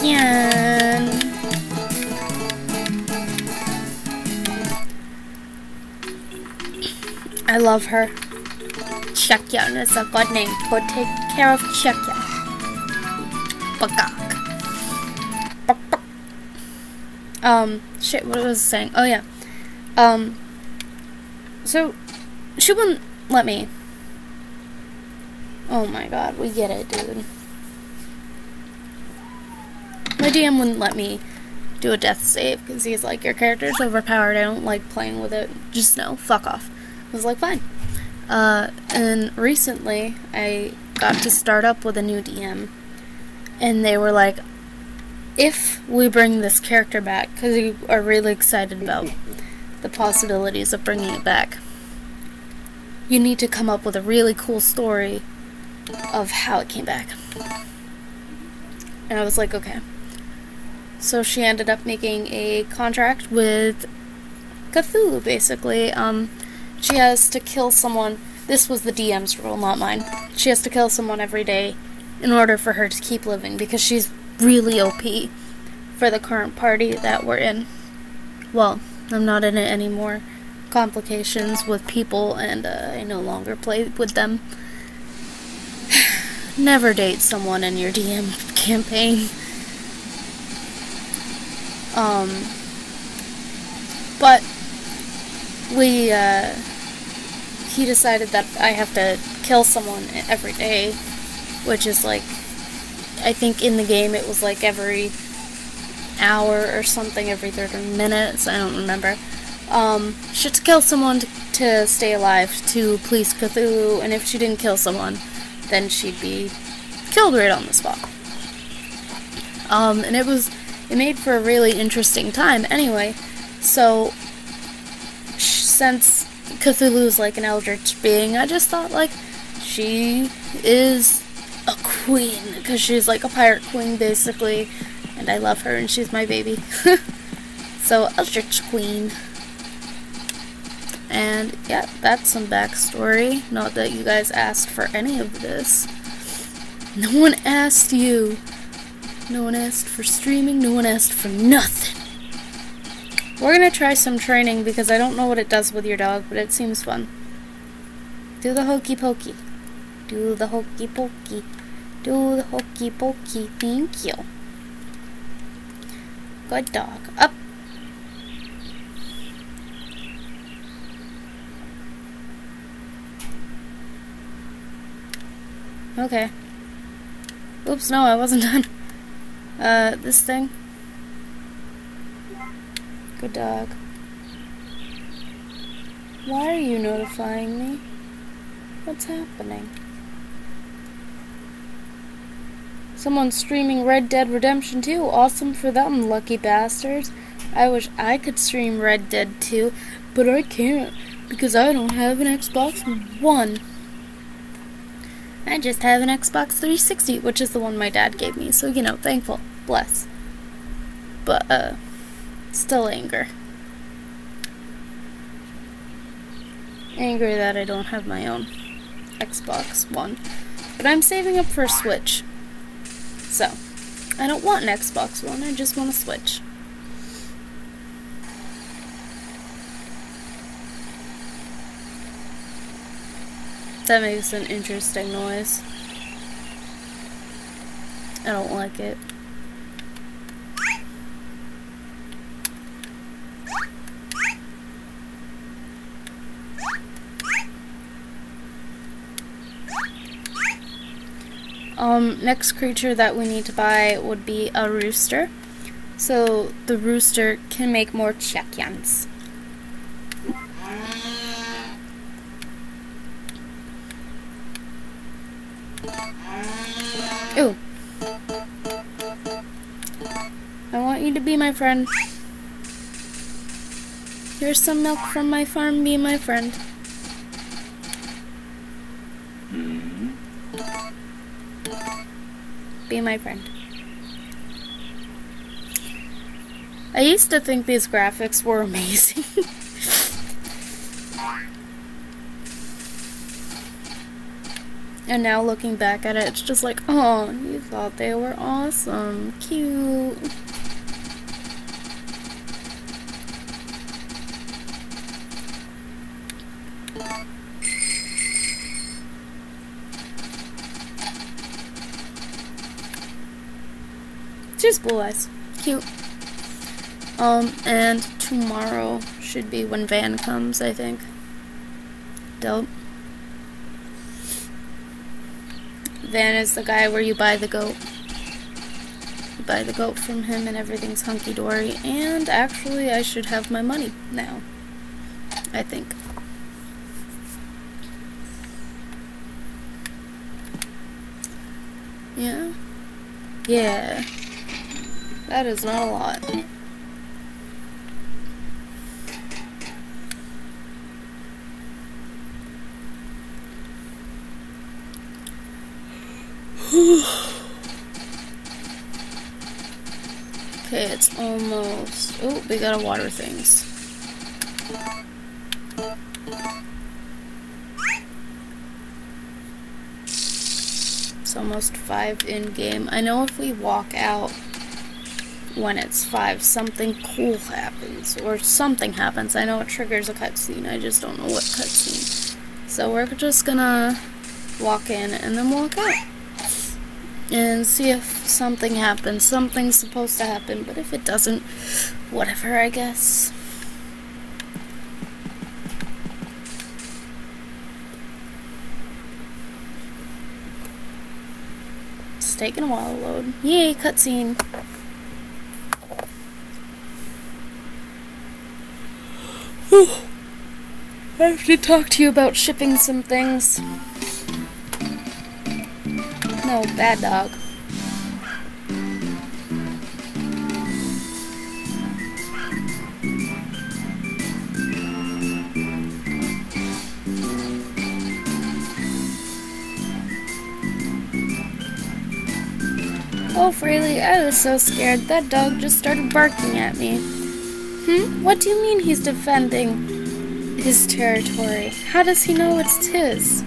Chakyan. I love her. Chakyan is a good name. Go take care of Chakyan. Bagak. Shit, what was I saying? Oh yeah. So, she wouldn't let me. Oh my god, we get it, dude. My DM wouldn't let me do a death save, because he's like, your character's overpowered, I don't like playing with it. Just no, fuck off. I was like, fine. And recently, I got to start up with a new DM, and they were like, if we bring this character back, because we are really excited about the possibilities of bringing it back, you need to come up with a really cool story of how it came back. And I was like, okay. So she ended up making a contract with Cthulhu, basically. She has to kill someone. This was the DM's rule, not mine. She has to kill someone every day in order for her to keep living, because she's really OP for the current party that we're in. Well, I'm not in it anymore. Complications with people, and I no longer play with them. Never date someone in your DM campaign. But he decided that I have to kill someone every day, which is like, I think in the game it was like every hour or something, every 30 minutes, I don't remember. She had to kill someone to stay alive, to please Cthulhu, and if she didn't kill someone, then she'd be killed right on the spot. And it made for a really interesting time anyway. So, since Cthulhu's like an eldritch being, I just thought, like, she is a queen, because she's like a pirate queen, basically, and I love her, and she's my baby. So, eldritch queen. And, yeah, that's some backstory. Not that you guys asked for any of this. No one asked you. No one asked for streaming, no one asked for nothing. We're gonna try some training, because I don't know what it does with your dog, but it seems fun. Do the hokey pokey. Do the hokey pokey. Do the hokey pokey. Thank you. Good dog. Up. Okay. Oops, no, I wasn't done. This thing. Good dog. Why are you notifying me? What's happening? Someone's streaming Red Dead Redemption 2. Awesome for them, lucky bastards. I wish I could stream Red Dead 2, but I can't because I don't have an Xbox One. I just have an Xbox 360, which is the one my dad gave me, so, you know, thankful. Bless. But, still anger. Angry that I don't have my own Xbox One. But I'm saving up for a Switch. So, I don't want an Xbox One, I just want a Switch. That makes an interesting noise. I don't like it. Next creature that we need to buy would be a rooster. So the rooster can make more chickens. Ooh. I want you to be my friend. Here's some milk from my farm, be my friend. Be my friend. I used to think these graphics were amazing. And now looking back at it, it's just like, oh, you thought they were awesome. Cute. Just blue eyes. Cute. And tomorrow should be when Van comes, I think. Dope. Van is the guy where you buy the goat. You buy the goat from him and everything's hunky-dory. And actually, I should have my money now. I think. Yeah? Yeah. That is not a lot. Okay, it's almost... Oh, we gotta water things. It's almost 5 in-game. I know if we walk out when it's 5, something cool happens. Or something happens. I know it triggers a cutscene. I just don't know what cutscene. So we're just gonna walk in and then walk out. And see if something happens. Something's supposed to happen, but if it doesn't, whatever, I guess. It's taking a while to load. Yay, cutscene. I have to talk to you about shipping some things. No, bad dog. Oh, Fraley, I was so scared. That dog just started barking at me. What do you mean he's defending his territory? How does he know it's his?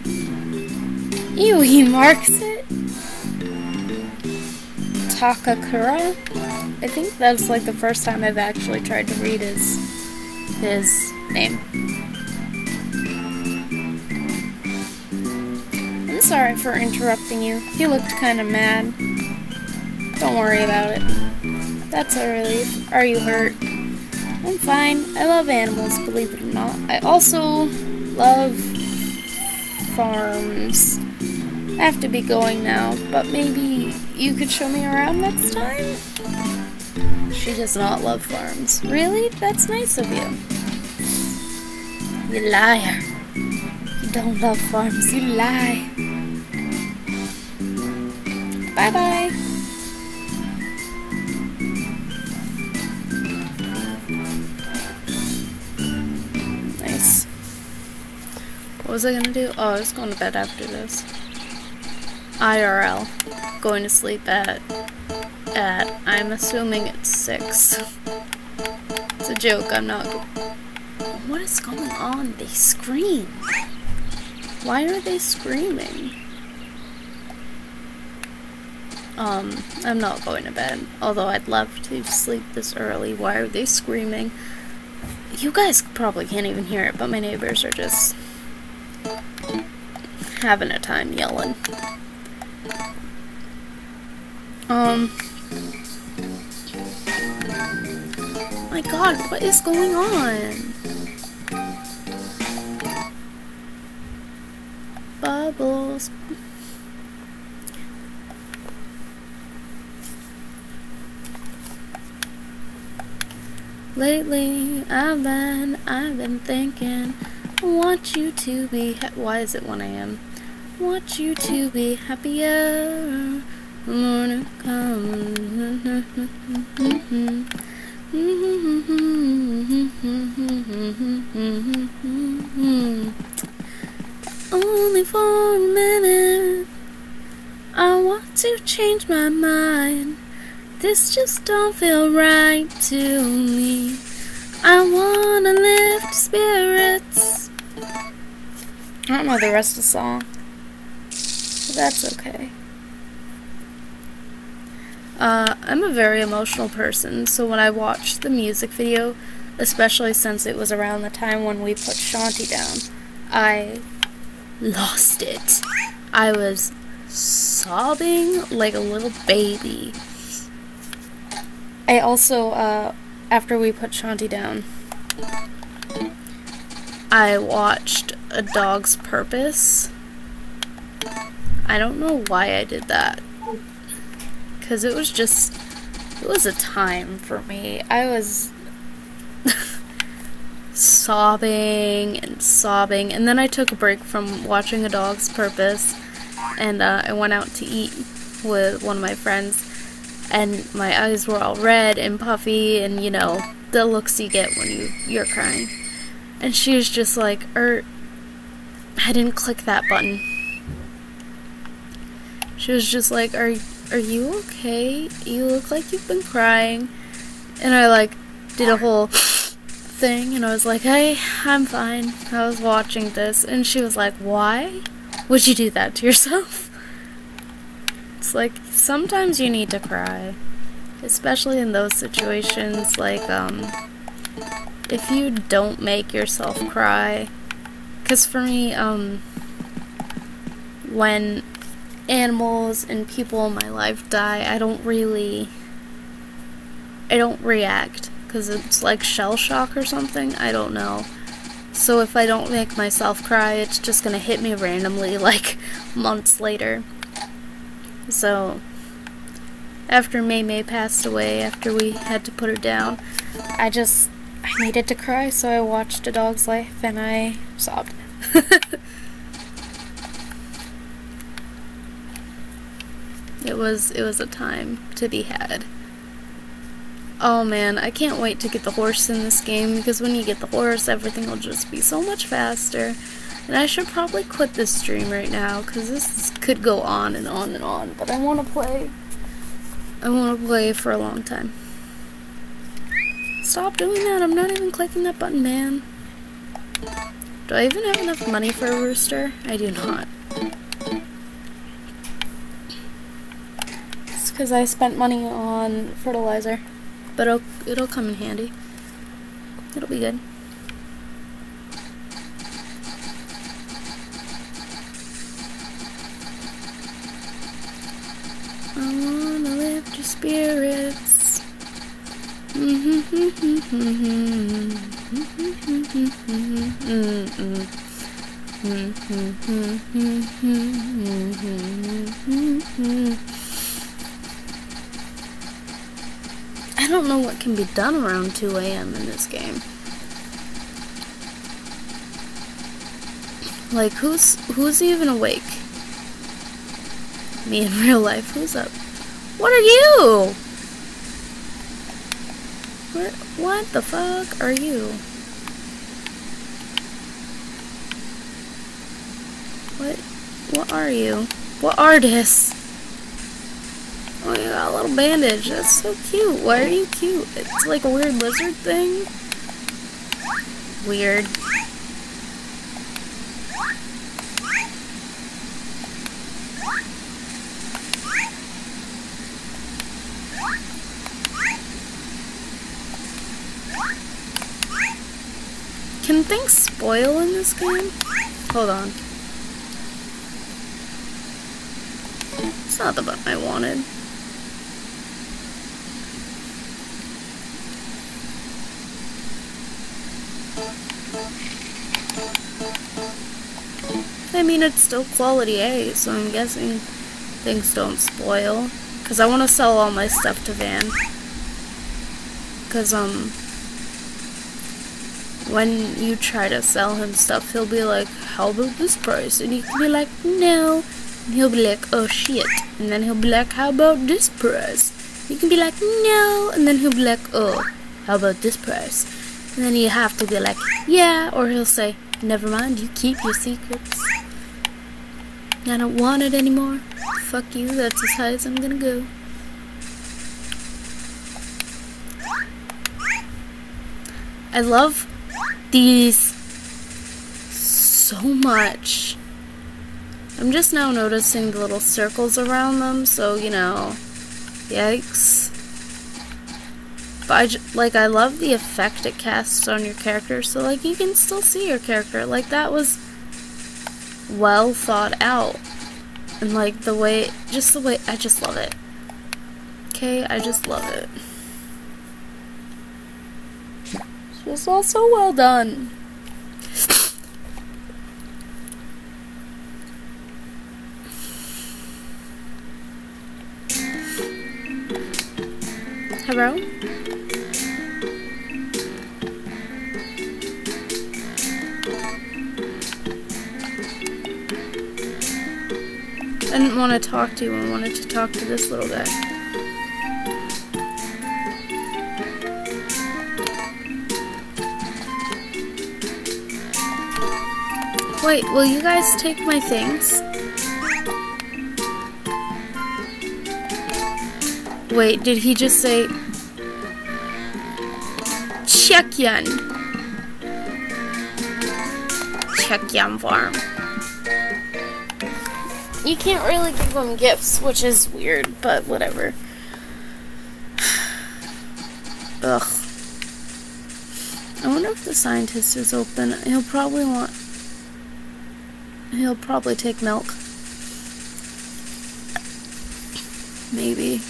Ew, he marks it? Takakura? I think that's like the first time I've actually tried to read his name. I'm sorry for interrupting you. You looked kinda mad. Don't worry about it. That's a relief. Are you hurt? I'm fine. I love animals, believe it or not. I also love farms. I have to be going now, but maybe you could show me around next time? She does not love farms. Really? That's nice of you. You liar. You don't love farms, you lie. Bye-bye. Nice. What was I gonna do? Oh, I was going to bed after this. IRL. Going to sleep at I'm assuming it's 6. It's a joke, I'm not. What is going on? They scream. Why are they screaming? I'm not going to bed. Although I'd love to sleep this early. Why are they screaming? You guys probably can't even hear it, but my neighbors are just having a time yelling. My God, what is going on? Bubbles. Lately, I've been thinking, I want you to be why is it 1 a.m.? Want you to be happier. The morning comes. Only for a minute, I want to change my mind. This just don't feel right to me. I wanna lift spirits. I don't know the rest of the song, but that's okay. I'm a very emotional person, so when I watched the music video, especially since it was around the time when we put Shanti down, I lost it. I was sobbing like a little baby. I also, after we put Shanti down, I watched A Dog's Purpose. I don't know why I did that. Because it was a time for me. I was sobbing, and then I took a break from watching A Dog's Purpose, and I went out to eat with one of my friends, and my eyes were all red and puffy, and you know, the looks you get when you're crying. And she was just like, I didn't click that button. She was just like, Are you okay? You look like you've been crying. And I did a whole thing, and I was like, hey, I'm fine. I was watching this. And she was like, why would you do that to yourself? It's like, sometimes you need to cry. Especially in those situations, if you don't make yourself cry. Because for me, when animals and people in my life die, I don't react, because it's like shell shock or something, I don't know. So if I don't make myself cry, it's just gonna hit me randomly months later. So after May passed away, after we had to put her down, I needed to cry, so I watched A Dog's Life and I sobbed. It was a time to be had. Oh man, I can't wait to get the horse in this game, because when you get the horse, everything will just be so much faster. And I should probably quit this stream right now, because this could go on and on and on, but I want to play. I want to play for a long time. Stop doing that, I'm not even clicking that button, man. Do I even have enough money for a rooster? I do not. Because I spent money on fertilizer, but it'll come in handy. It'll be good. I wanna lift your spirits. I don't know what can be done around 2 a.m. in this game. Like, who's even awake? Me in real life. Who's up? What are you? What the fuck are you? What are you? What are this? Oh, you got a little bandage. That's so cute. Why are you cute? It's like a weird lizard thing. Weird. Can things spoil in this game? Hold on. It's not the button I wanted. I mean, it's still quality A, so I'm guessing things don't spoil. Because I want to sell all my stuff to Van. Because, when you try to sell him stuff, he'll be like, how about this price? And you can be like, no. And he'll be like, oh shit. And then he'll be like, how about this price? You can be like, no. And then he'll be like, oh, how about this price? And then you have to be like, yeah. Or he'll say, never mind, you keep your secrets. I don't want it anymore. Fuck you, that's as high as I'm gonna go. I love these so much. I'm just now noticing the little circles around them, so, you know, yikes. But I love the effect it casts on your character, so, like, you can still see your character. Like, that was well thought out. And, like, I just love it. Okay, I just love it. It was all so well done. Hello? I didn't want to talk to you, I wanted to talk to this little guy. Wait, will you guys take my things? Wait, did he just say Checkyan? Checkyan Farm. You can't really give them gifts, which is weird, but whatever. Ugh. I wonder if the scientist is open. He'll probably take milk. Maybe.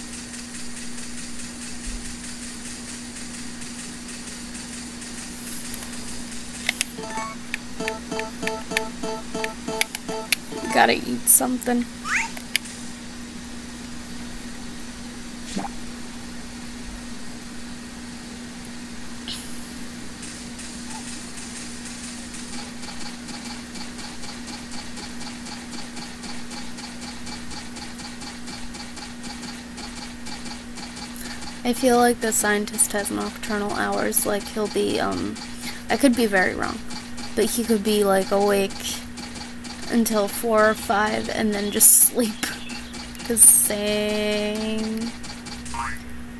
Gotta eat something. I feel like the scientist has nocturnal hours, like he'll be, I could be very wrong, but he could be, like, awake until 4 or 5 and then just sleep. Cause same.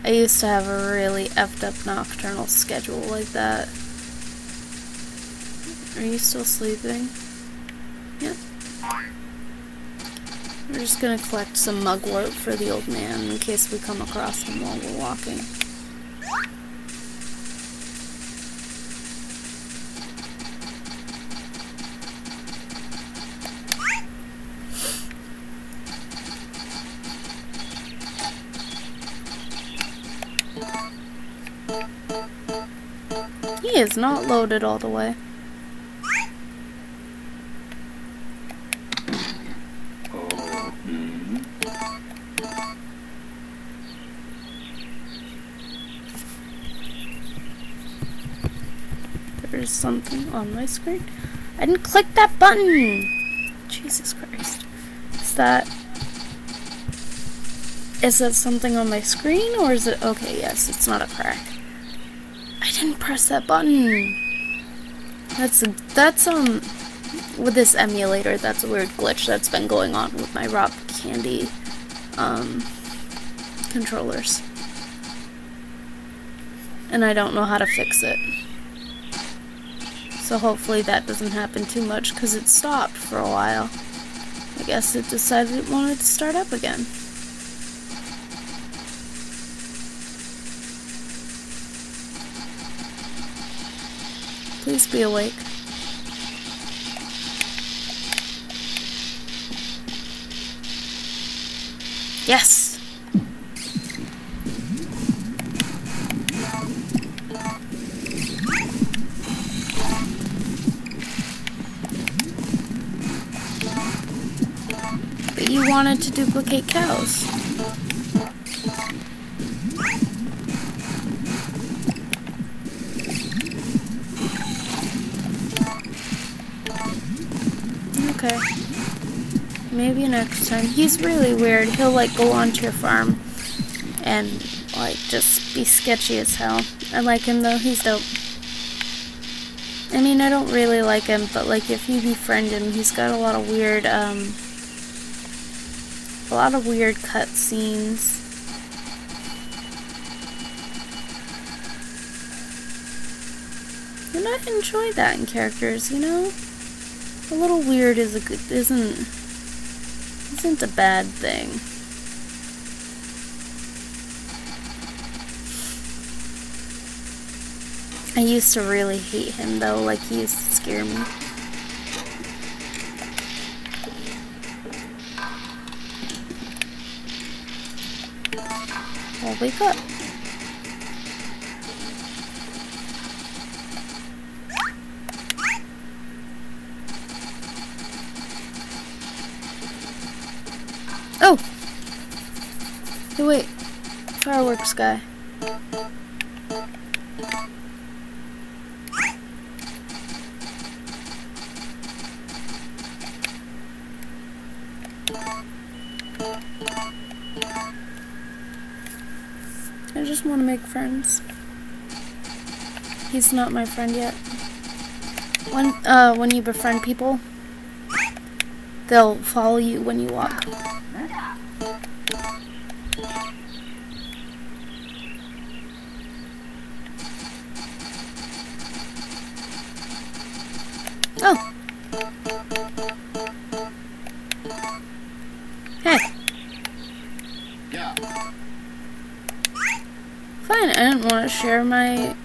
I used to have a really effed up nocturnal schedule like that. Are you still sleeping? Yep. We're just gonna collect some mugwort for the old man in case we come across him while we're walking. He is not loaded all the way. There's something on my screen. I didn't click that button! Jesus Christ. Is that something on my screen, or is it... Okay, yes, it's not a crack. I didn't press that button! That's with this emulator, that's a weird glitch that's been going on with my Rock Candy, controllers. And I don't know how to fix it. So hopefully that doesn't happen too much, because it stopped for a while. I guess it decided it wanted to start up again. Please be awake. Yes! But you wanted to duplicate cows. Okay. Maybe next time. He's really weird. He'll like go onto your farm and like just be sketchy as hell. I like him though. He's dope. I mean, I don't really like him, but like if you befriend him, he's got a lot of weird cutscenes. And I enjoy that in characters, you know? A little weird isn't a bad thing. I used to really hate him though, like he used to scare me. Well, wake up. Oh! Hey, wait. Fireworks guy. I just want to make friends. He's not my friend yet. When you befriend people, they'll follow you when you walk. Oh. Hey. Yeah. Fine, I didn't want to share my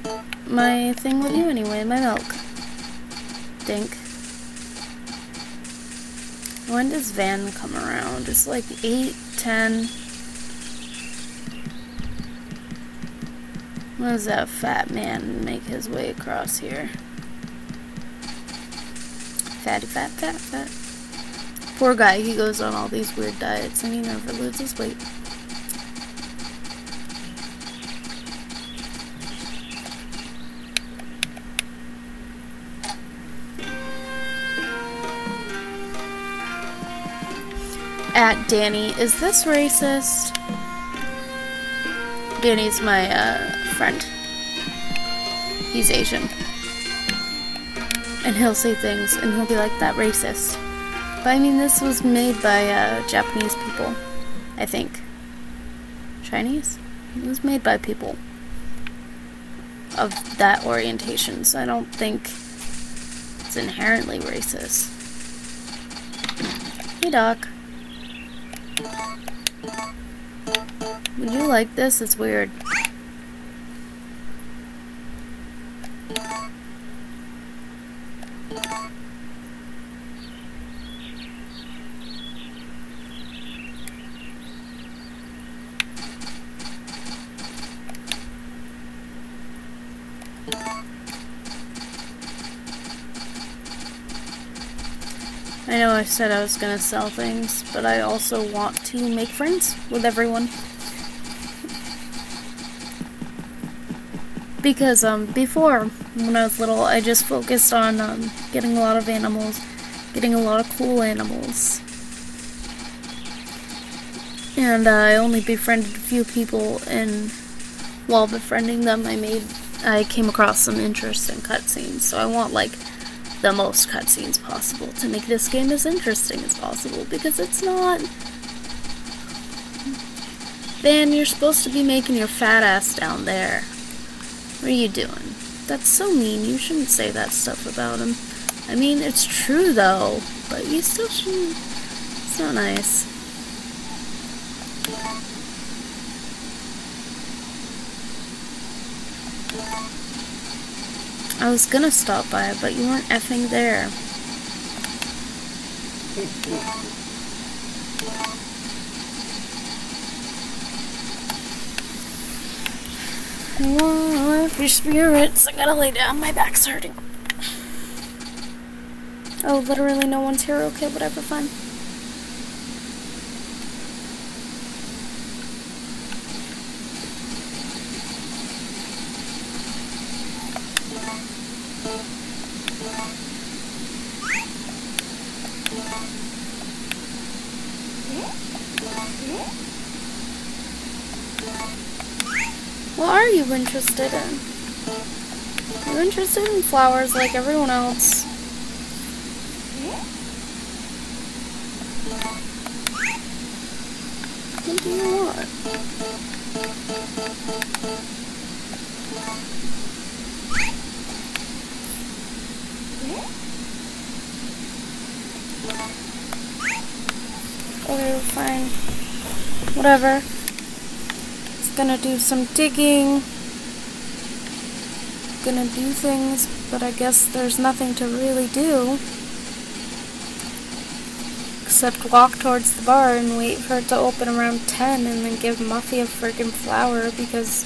thing with you anyway, my milk. Dink. When does Van come around? It's like 8:10. When does that fat man make his way across here? Fatty fat, fat, fat. Poor guy, he goes on all these weird diets and he never loses weight. At Danny, is this racist? Danny's my friend. He's Asian. And he'll say things and he'll be like, that racist. But I mean, this was made by Japanese people, I think. Chinese? It was made by people of that orientation, so I don't think it's inherently racist. Hey, Doc. Would you like this? It's weird. I know I said I was gonna sell things, but I also want to make friends with everyone. Because before, when I was little, I just focused on getting a lot of animals, getting a lot of cool animals. And I only befriended a few people, and while befriending them, I came across some interesting cutscenes. So I want like the most cutscenes possible to make this game as interesting as possible, because it's not. Van, you're supposed to be making your fat ass down there. What are you doing? That's so mean. You shouldn't say that stuff about him. I mean, it's true though, but you still shouldn't. It's not nice. I was gonna stop by, but you weren't effing there. Oh, your spirits. I gotta lay down. My back's hurting. Oh, literally no one's here. Okay, whatever, fine. What are you interested in? You're interested in flowers like everyone else. What do you want? Okay, fine. Whatever. Gonna do some digging, gonna do things, but I guess there's nothing to really do except walk towards the bar and wait for it to open around 10 and then give Muffy a friggin' flower, because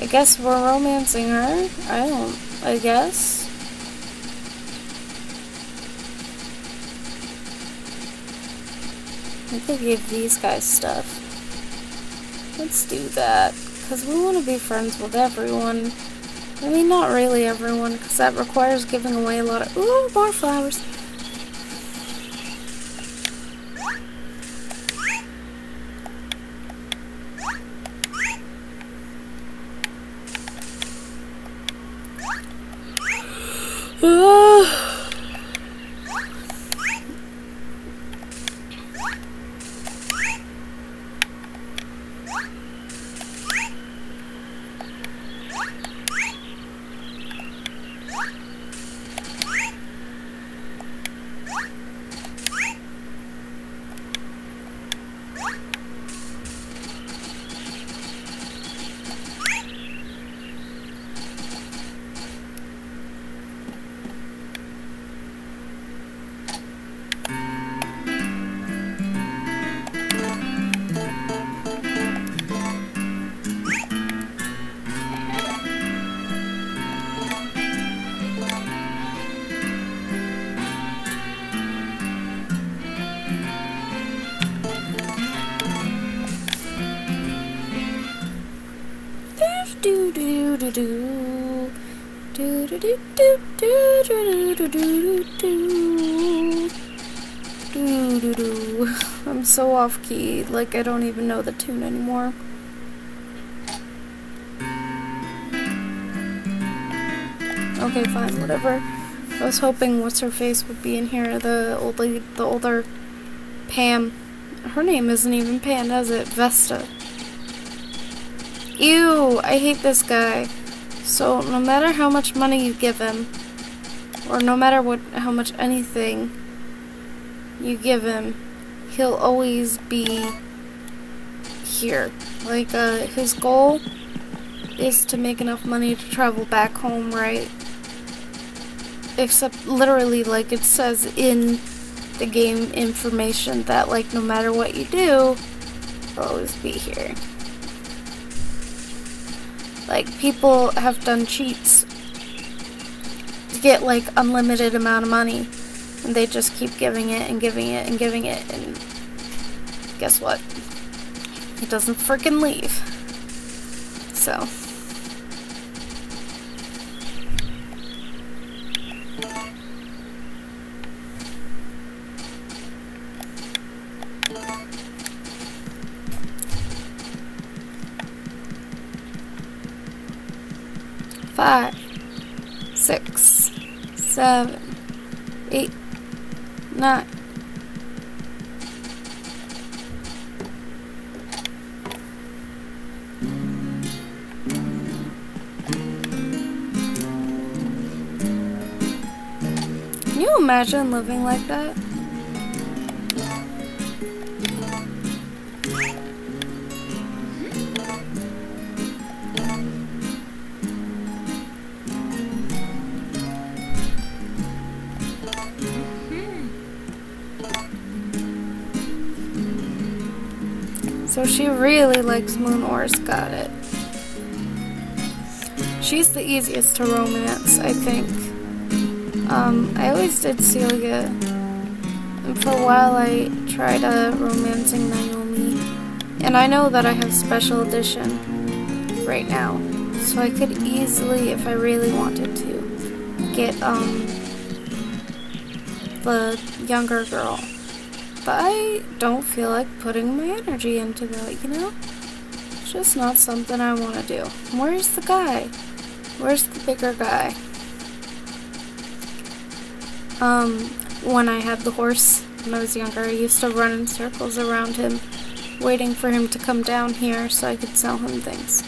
I guess we're romancing her. I guess. I could give these guys stuff. Let's do that, because we want to be friends with everyone. I mean, not really everyone, because that requires giving away a lot of— ooh, more flowers. I'm so off key, like I don't even know the tune anymore. Okay, fine, whatever. I was hoping what's her face would be in here, the older Pam. Her name isn't even Pam, is it? Vesta. Ew, I hate this guy. So no matter how much money you give him, or no matter how much anything you give him, he'll always be here. Like, his goal is to make enough money to travel back home, right? Except literally, like it says in the game information, that like no matter what you do, he'll always be here. Like, people have done cheats to get like unlimited amount of money, and they just keep giving it and giving it and giving it, and guess what? It doesn't frickin' leave. So 5, 6, 7, 8, 9. Can you imagine living like that? So she really likes Moon Wars, got it. She's the easiest to romance, I think. I always did Celia, and for a while I tried romancing Naomi, and I know that I have Special Edition right now, so I could easily, if I really wanted to, get the younger girl. But I don't feel like putting my energy into that, you know? It's just not something I want to do. Where's the guy? Where's the bigger guy? When I had the horse when I was younger, I used to run in circles around him, waiting for him to come down here so I could sell him things.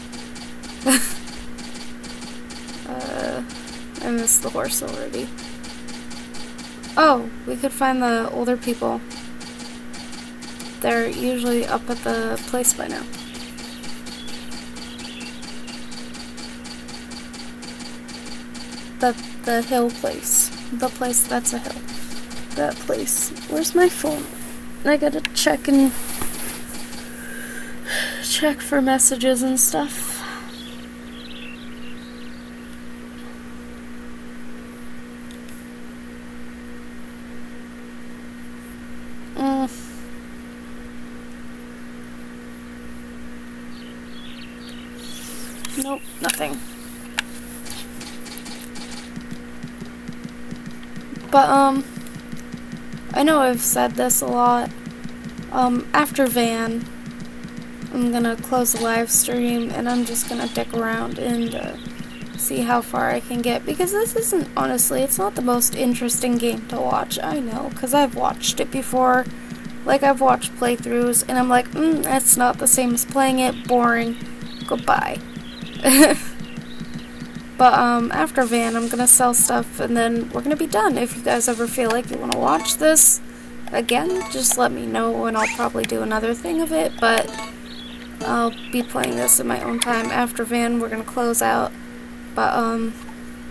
I missed the horse already. Oh, we could find the older people. They're usually up at the place by now. The hill place. The place that's a hill. That place. Where's my phone? I gotta check for messages and stuff. Nope, nothing. But, I know I've said this a lot. After Van, I'm gonna close the live stream and I'm just gonna dick around and, see how far I can get. Because this isn't, honestly, it's not the most interesting game to watch. I know, because I've watched it before. Like, I've watched playthroughs and I'm like, that's not the same as playing it. Boring. Goodbye. But after Van, I'm gonna sell stuff and then we're gonna be done. If you guys ever feel like you want to watch this again, just let me know and I'll probably do another thing of it, but I'll be playing this in my own time. After Van, we're gonna close out. But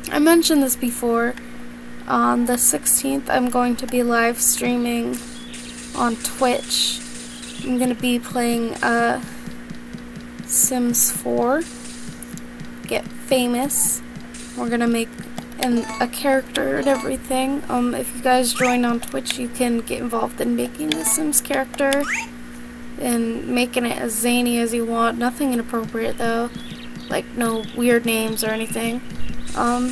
I mentioned this before. On the 16th, I'm going to be live streaming on Twitch. I'm gonna be playing Sims 4. Get famous. We're gonna make a character and everything. If you guys join on Twitch, you can get involved in making the Sims character and making it as zany as you want. Nothing inappropriate though, like no weird names or anything. But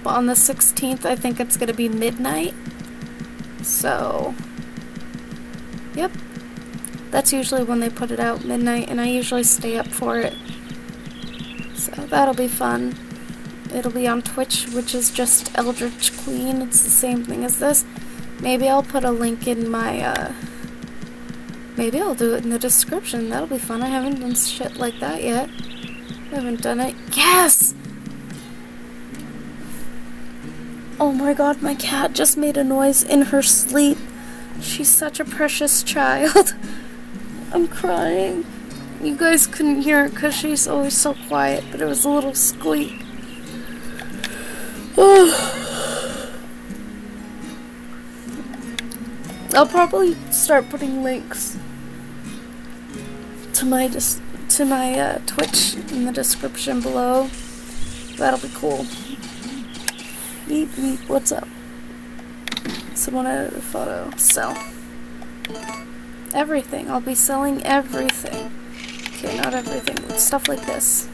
on the 16th, I think it's gonna be midnight. So, yep. That's usually when they put it out, midnight, and I usually stay up for it. So that'll be fun. It'll be on Twitch, which is just Eldritch Queen. It's the same thing as this. Maybe I'll put a link in my, maybe I'll do it in the description. That'll be fun. I haven't done shit like that yet. I haven't done it. Yes! Oh my god, my cat just made a noise in her sleep. She's such a precious child. I'm crying. You guys couldn't hear it because she's always so quiet, but it was a little squeak. I'll probably start putting links to my Twitch in the description below. That'll be cool. Beep beep, what's up? Someone edited a photo. Sell. Everything. I'll be selling everything. Okay, not everything, but stuff like this.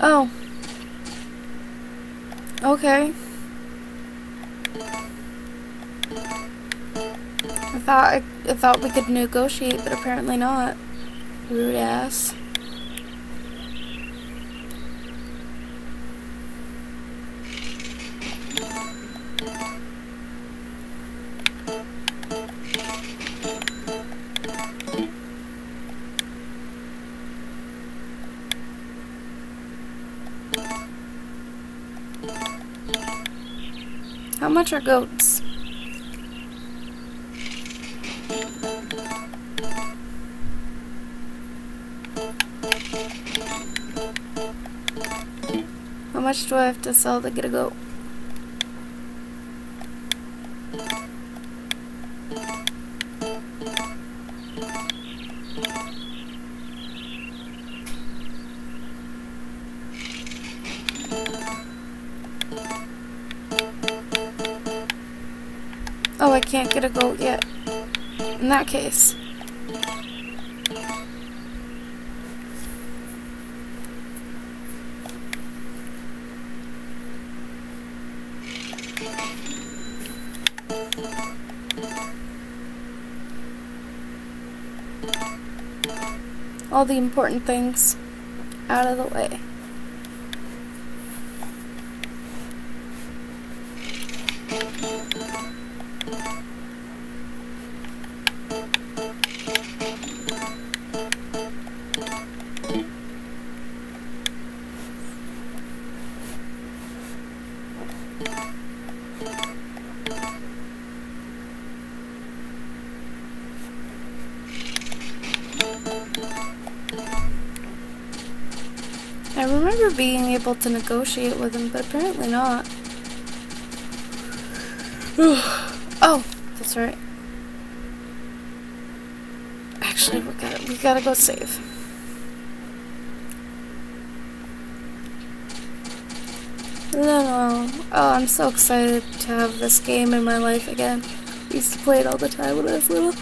Oh. Okay. I thought we could negotiate, but apparently not. Rude ass. How much are goats? How much do I have to sell to get a goat? Oh, I can't get a goat yet. In that case. All the important things out of the way. I remember being able to negotiate with him, but apparently not. Oh, that's right. Actually, we gotta go save. No. Oh, I'm so excited to have this game in my life again. I used to play it all the time when I was little.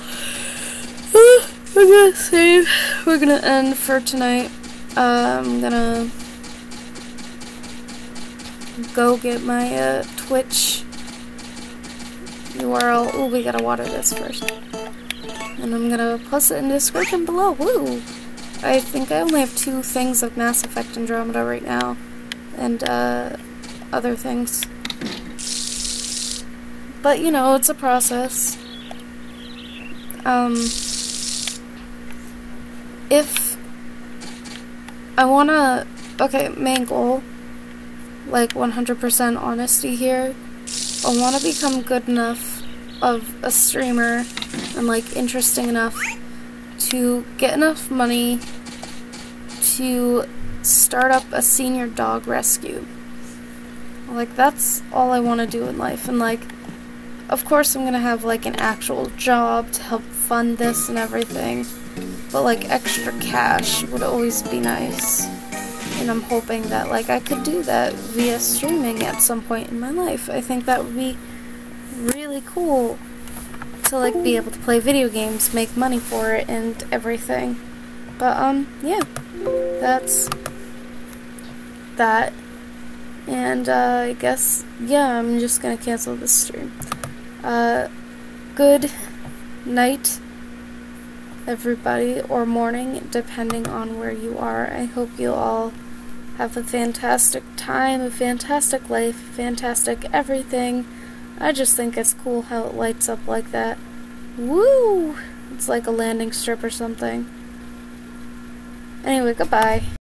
We're gonna save. We're gonna end for tonight. I'm gonna go get my Twitch URL. Oh, we gotta water this first. And I'm gonna post it in the description below. Woo! I think I only have 2 things of Mass Effect Andromeda right now. And other things. But you know, it's a process. If I wanna, okay, main goal, like 100% honesty here, I wanna become good enough of a streamer and like interesting enough to get enough money to start up a senior dog rescue. Like, that's all I wanna do in life, and like, of course I'm gonna have like an actual job to help fund this and everything. But like extra cash would always be nice. And I'm hoping that like I could do that via streaming at some point in my life. I think that would be really cool to like be able to play video games, make money for it and everything. But yeah. That's that. And I guess yeah, I'm just gonna cancel this stream. Good night, everybody, or morning, depending on where you are. I hope you all have a fantastic time, a fantastic life, fantastic everything. I just think it's cool how it lights up like that. Woo! It's like a landing strip or something. Anyway, goodbye.